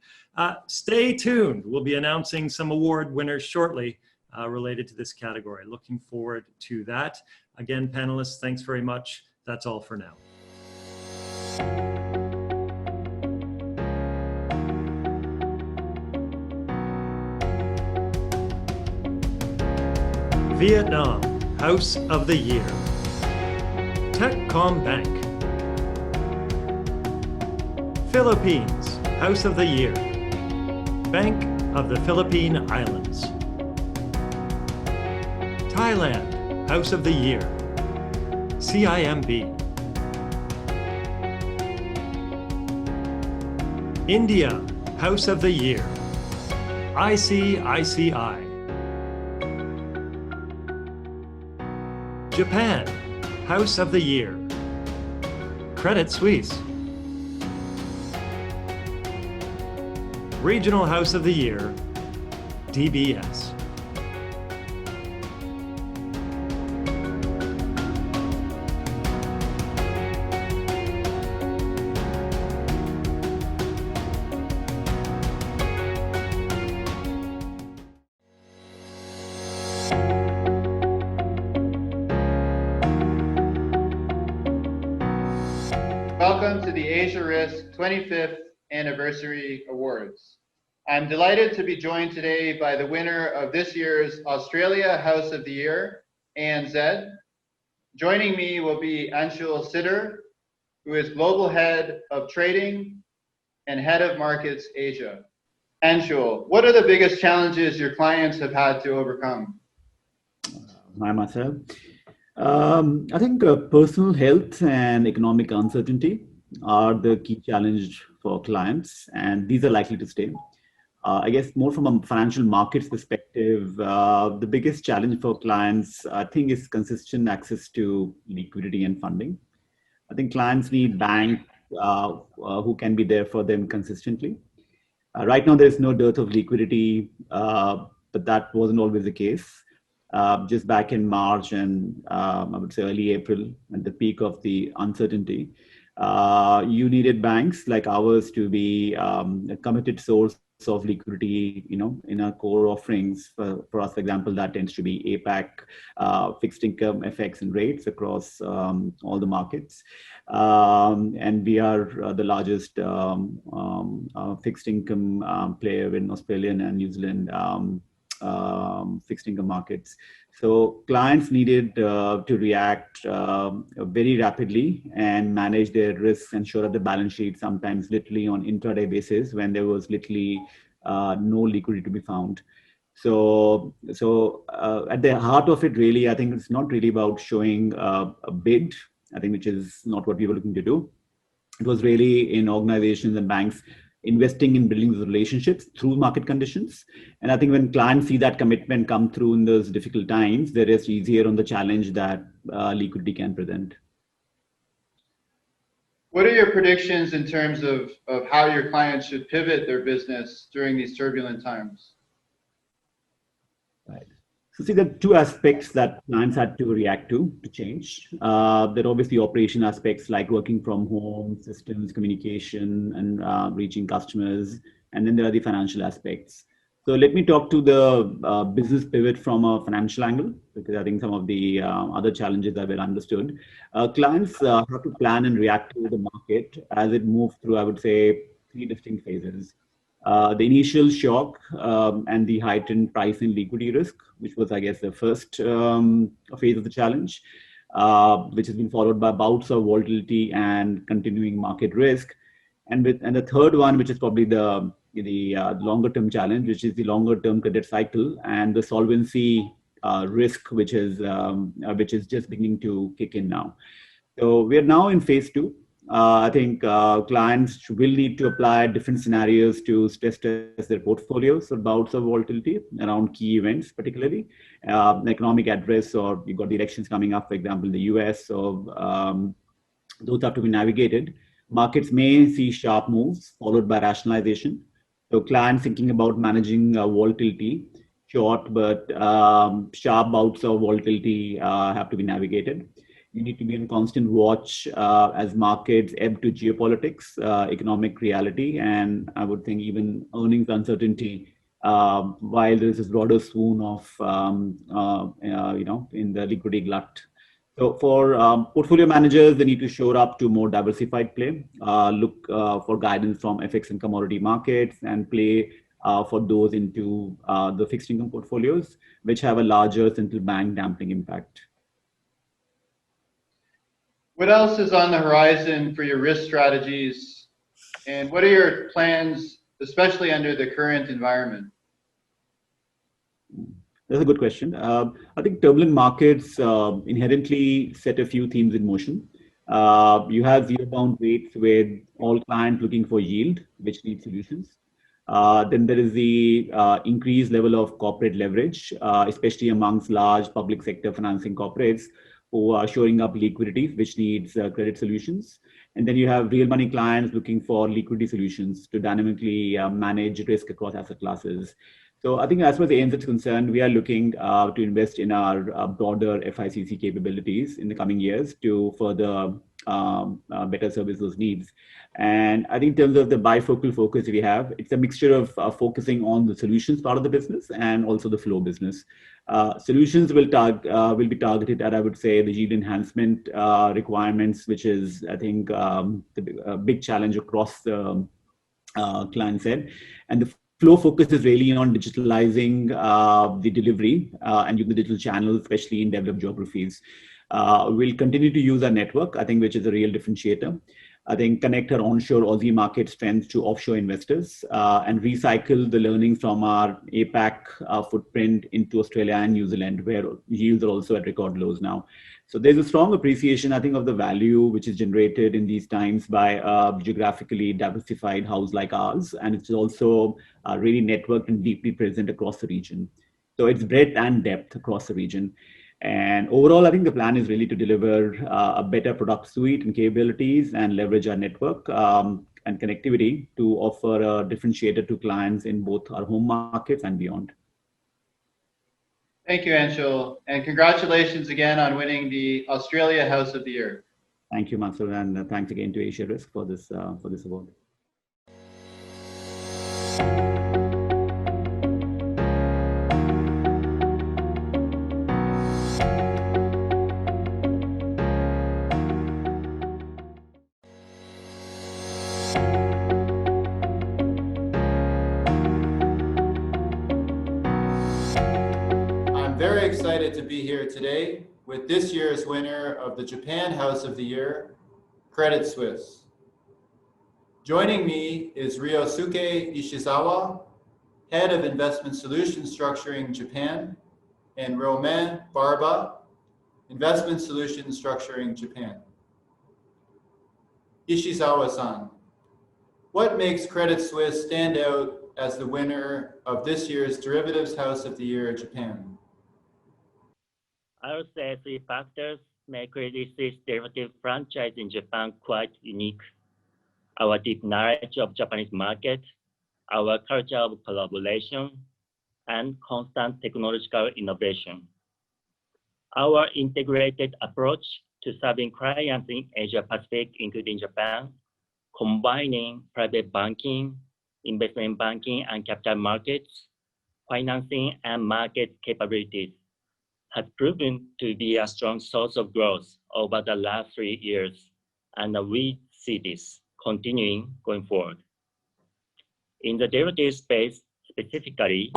Stay tuned. We'll be announcing some award winners shortly related to this category. Looking forward to that. Again, panelists, thanks very much. That's all for now. Vietnam, House of the Year. Techcom Bank. Philippines, House of the Year. Bank of the Philippine Islands. Thailand, House of the Year. CIMB. India, House of the Year. ICICI. Japan, House of the Year. Credit Suisse. Regional House of the Year, DBS. Welcome to the Asia Risk 25th Anniversary Awards. I'm delighted to be joined today by the winner of this year's Australia House of the Year, ANZ. Joining me will be Anshul Sidder, who is Global Head of Trading and Head of Markets Asia. Anshul, what are the biggest challenges your clients have had to overcome? Hi, Marcel. I think personal health and economic uncertainty are the key challenge for clients, and these are likely to stay. I guess more from a financial markets perspective, the biggest challenge for clients, I think, is consistent access to liquidity and funding. I think clients need banks who can be there for them consistently. Right now, there's no dearth of liquidity, but that wasn't always the case. Just back in March and I would say early April, at the peak of the uncertainty, you needed banks like ours to be a committed source of liquidity, in our core offerings. For us, for example, that tends to be APAC, fixed income, FX, and rates across all the markets. And we are the largest fixed income player in Australian and New Zealand fixed income markets. So clients needed to react very rapidly and manage their risks and shore up the balance sheet, sometimes literally on intraday basis when there was literally no liquidity to be found. So at the heart of it, really, I think it's not really about showing a bid, I think, which is not what we were looking to do. It was really in organizations and banks investing in building those relationships through market conditions. And I think when clients see that commitment come through in those difficult times, they're just easier on the challenge that liquidity can present. What are your predictions in terms of how your clients should pivot their business during these turbulent times? So see, there are two aspects that clients had to react to change. There are obviously operation aspects like working from home, systems, communication, and reaching customers. And then there are the financial aspects. So let me talk to the business pivot from a financial angle, because I think some of the other challenges are well understood. Clients have to plan and react to the market as it moves through, I would say, three distinct phases. The initial shock and the heightened price and liquidity risk, which was, I guess, the first phase of the challenge, which has been followed by bouts of volatility and continuing market risk. And the third one, which is probably the longer term challenge, which is the longer term credit cycle and the solvency risk, which is just beginning to kick in now. So we are now in phase two. I think clients will need to apply different scenarios to stress test their portfolios for bouts of volatility around key events, particularly economic address, or you've got the elections coming up, for example, in the US. So those have to be navigated. Markets may see sharp moves followed by rationalization. So clients thinking about managing volatility, short but sharp bouts of volatility have to be navigated. You need to be in constant watch as markets ebb to geopolitics, economic reality, and I would think even earnings uncertainty, while there is this broader swoon of, in the liquidity glut. So for portfolio managers, they need to shore up to more diversified play, look for guidance from FX and commodity markets, and play for those into the fixed income portfolios, which have a larger central bank damping impact. What else is on the horizon for your risk strategies? And what are your plans, especially under the current environment? That's a good question. I think turbulent markets inherently set a few themes in motion. You have zero-bound rates with all clients looking for yield, which needs solutions. Then there is the increased level of corporate leverage, especially amongst large public sector financing corporates who are shoring up liquidity, which needs credit solutions. And then you have real money clients looking for liquidity solutions to dynamically manage risk across asset classes. So I think as far as the ANZ is concerned, we are looking to invest in our broader FICC capabilities in the coming years to further better service those needs. And I think in terms of the bifocal focus we have, it's a mixture of focusing on the solutions part of the business and also the flow business. Solutions will be targeted at, I would say, the yield enhancement requirements, which is, I think, the big challenge across the client set. And the flow focus is really on digitalizing the delivery and using the digital channels, especially in developed geographies. We'll continue to use our network, I think, which is a real differentiator. I think connect our onshore Aussie market strength to offshore investors and recycle the learnings from our APAC footprint into Australia and New Zealand, where yields are also at record lows now. So there's a strong appreciation, I think, of the value which is generated in these times by a geographically diversified house like ours. And it's also really networked and deeply present across the region. So it's breadth and depth across the region. And overall, I think the plan is really to deliver a better product suite and capabilities and leverage our network and connectivity to offer a differentiator to clients in both our home markets and beyond. Thank you, Anshul. And congratulations again on winning the Australia House of the Year. Thank you, Mansur, and thanks again to Asia Risk for this award. Very excited to be here today with this year's winner of the Japan House of the Year, Credit Suisse. Joining me is Ryosuke Ishizawa, Head of Investment Solutions Structuring Japan, and Romain Barba, Investment Solutions Structuring Japan. Ishizawa-san, what makes Credit Suisse stand out as the winner of this year's Derivatives House of the Year, Japan? I would say three factors make Credit Suisse derivative franchise in Japan quite unique. Our deep knowledge of Japanese market, our culture of collaboration, and constant technological innovation. Our integrated approach to serving clients in Asia Pacific, including Japan, combining private banking, investment banking, and capital markets, financing, and market capabilities, has proven to be a strong source of growth over the last 3 years, and we see this continuing going forward. In the derivative space specifically,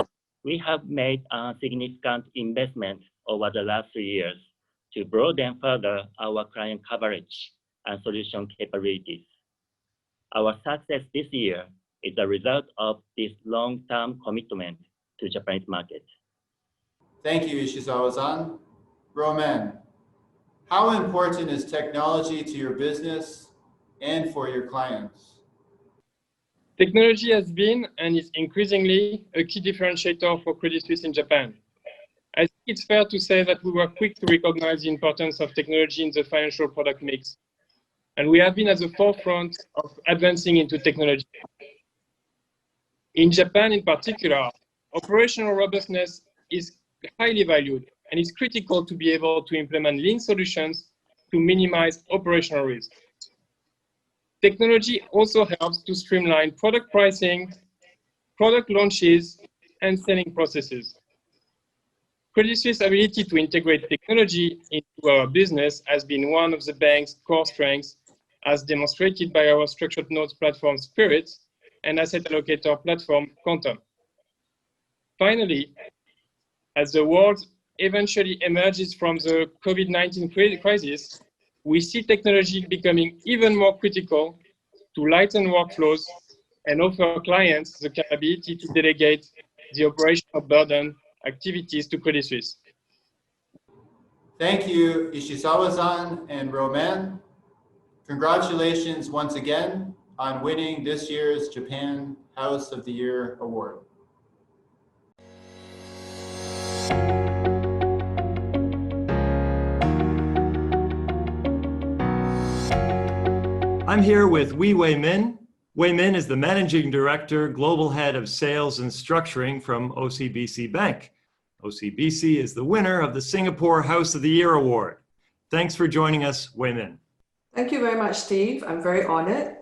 we have made a significant investment over the last 3 years to broaden further our client coverage and solution capabilities. Our success this year is a result of this long-term commitment to Japanese market. Thank you, Ishizawa-san. Roman, how important is technology to your business and for your clients? Technology has been and is increasingly a key differentiator for Credit Suisse in Japan. I think it's fair to say that we were quick to recognize the importance of technology in the financial product mix. And we have been at the forefront of advancing into technology. In Japan in particular, operational robustness is highly valued, and it's critical to be able to implement lean solutions to minimize operational risk. Technology also helps to streamline product pricing, product launches, and selling processes. Credit Suisse's ability to integrate technology into our business has been one of the bank's core strengths, as demonstrated by our structured notes platform Spirit and asset allocator platform Quantum. Finally, as the world eventually emerges from the COVID-19 crisis, we see technology becoming even more critical to lighten workflows and offer clients the capability to delegate the operational burden activities to Credit Suisse. Thank you, Ishizawa-san and Roman. Congratulations once again on winning this year's Japan House of the Year Award. I'm here with Wei Min. Wei Min is the Managing Director, Global Head of Sales and Structuring from OCBC Bank. OCBC is the winner of the Singapore House of the Year Award. Thanks for joining us, Wei Min. Thank you very much, Steve. I'm very honored.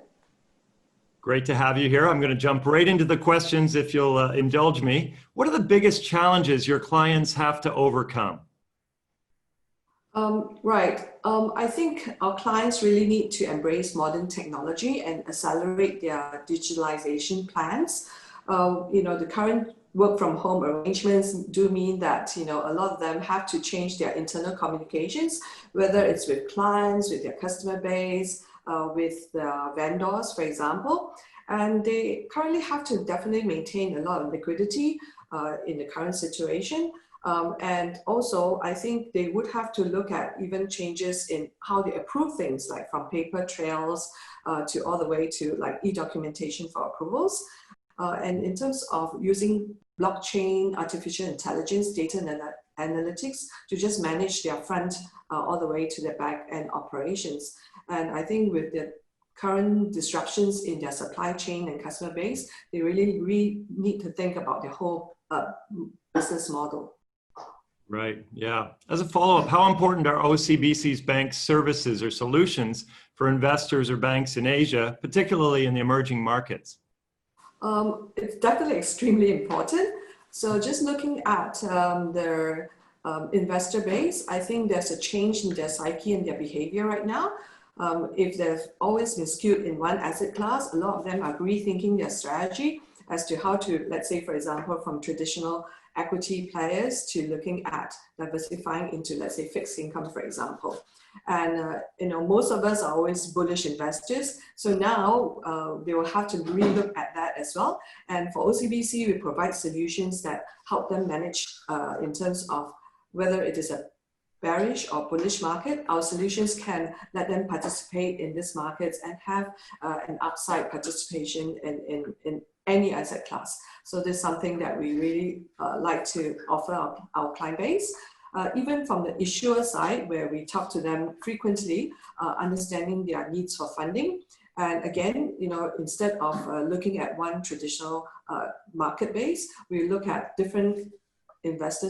Great to have you here. I'm going to jump right into the questions if you'll indulge me. What are the biggest challenges your clients have to overcome? I think our clients really need to embrace modern technology and accelerate their digitalization plans. The current work from home arrangements do mean that, a lot of them have to change their internal communications, whether it's with clients, with their customer base, with their vendors, for example. And they currently have to definitely maintain a lot of liquidity in the current situation. And also, I think they would have to look at even changes in how they approve things, like from paper trails to all the way to like e-documentation for approvals. And in terms of using blockchain, artificial intelligence, data and analytics to just manage their front all the way to their back end operations. And I think with the current disruptions in their supply chain and customer base, they really need to think about their whole business model. Right, yeah. As a follow-up, how important are OCBC's bank services or solutions for investors or banks in Asia, particularly in the emerging markets? It's definitely extremely important. So just looking at their investor base, I think there's a change in their psyche and their behavior right now. If they've always been skewed in one asset class, a lot of them are rethinking their strategy as to how to, let's say, for example, from traditional equity players to looking at diversifying into, let's say, fixed income, for example. And most of us are always bullish investors. So now they will have to relook at that as well. And for OCBC, we provide solutions that help them manage in terms of whether it is a bearish or bullish market. Our solutions can let them participate in these markets and have an upside participation in any asset class. So this is something that we really like to offer our client base. Even from the issuer side, where we talk to them frequently, understanding their needs for funding. And again, instead of looking at one traditional market base, we look at different investor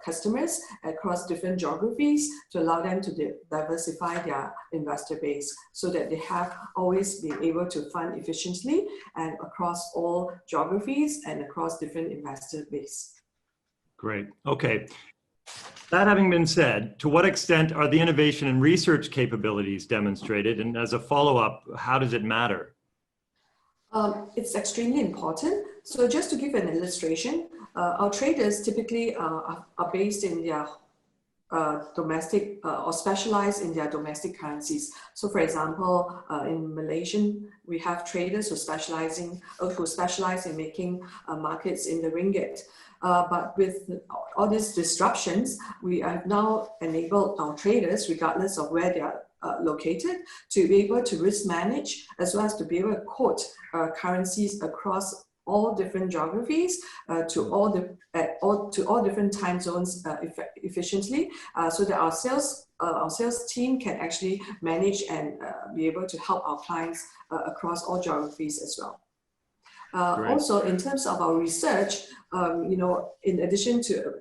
customers across different geographies to allow them to diversify their investor base so that they have always been able to fund efficiently and across all geographies and across different investor base. Great. Okay. That having been said, to what extent are the innovation and research capabilities demonstrated? And as a follow-up, how does it matter? It's extremely important. So just to give an illustration, our traders typically are based in their domestic or specialized in their domestic currencies. So for example, in Malaysian, we have traders who specialize in making markets in the ringgit. But with all these disruptions, we have now enabled our traders, regardless of where they are located, to be able to risk manage as well as to be able to quote currencies across all different geographies to all different time zones efficiently, so that our sales team can actually manage and be able to help our clients across all geographies as well. Also, in terms of our research, in addition to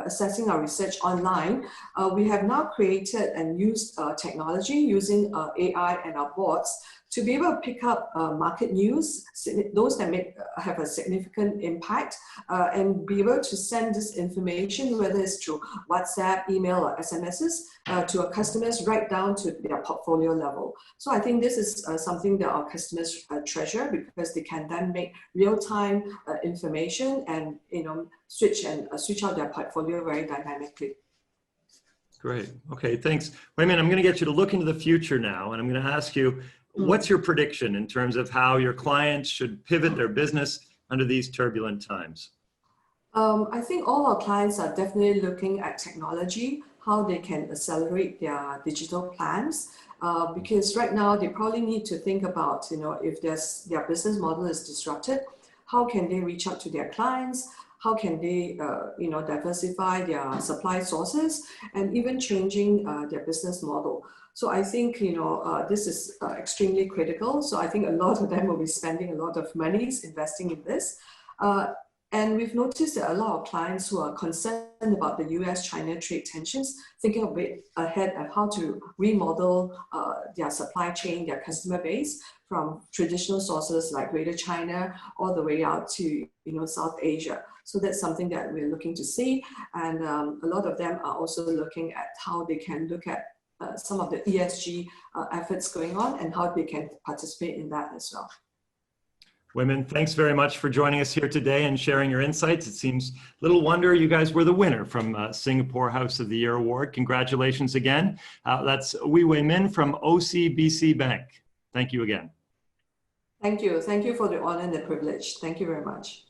assessing our research online, we have now created and used technology using AI and our bots to be able to pick up market news, those that have a significant impact, and be able to send this information, whether it's through WhatsApp, email, or SMSs, to our customers right down to their portfolio level. So I think this is something that our customers treasure, because they can then make real-time information and switch out their portfolio very dynamically. Great. Okay, thanks. Wait a minute, I'm going to get you to look into the future now, and I'm going to ask you, what's your prediction in terms of how your clients should pivot their business under these turbulent times? I think all our clients are definitely looking at technology, how they can accelerate their digital plans, because right now they probably need to think about, if their business model is disrupted, how can they reach out to their clients? How can they, diversify their supply sources, and even changing their business model? So I think, this is extremely critical. So I think a lot of them will be spending a lot of monies investing in this. And we've noticed that a lot of clients who are concerned about the US-China trade tensions, thinking a bit ahead of how to remodel their supply chain, their customer base from traditional sources like Greater China all the way out to South Asia. So that's something that we're looking to see. And a lot of them are also looking at how they can look at some of the ESG efforts going on and how they can participate in that as well. Women, thanks very much for joining us here today and sharing your insights. It seems little wonder you guys were the winner from Singapore House of the Year Award. Congratulations again. That's Wee Wei Min from OCBC Bank. Thank you again. Thank you. Thank you for the honor and the privilege. Thank you very much.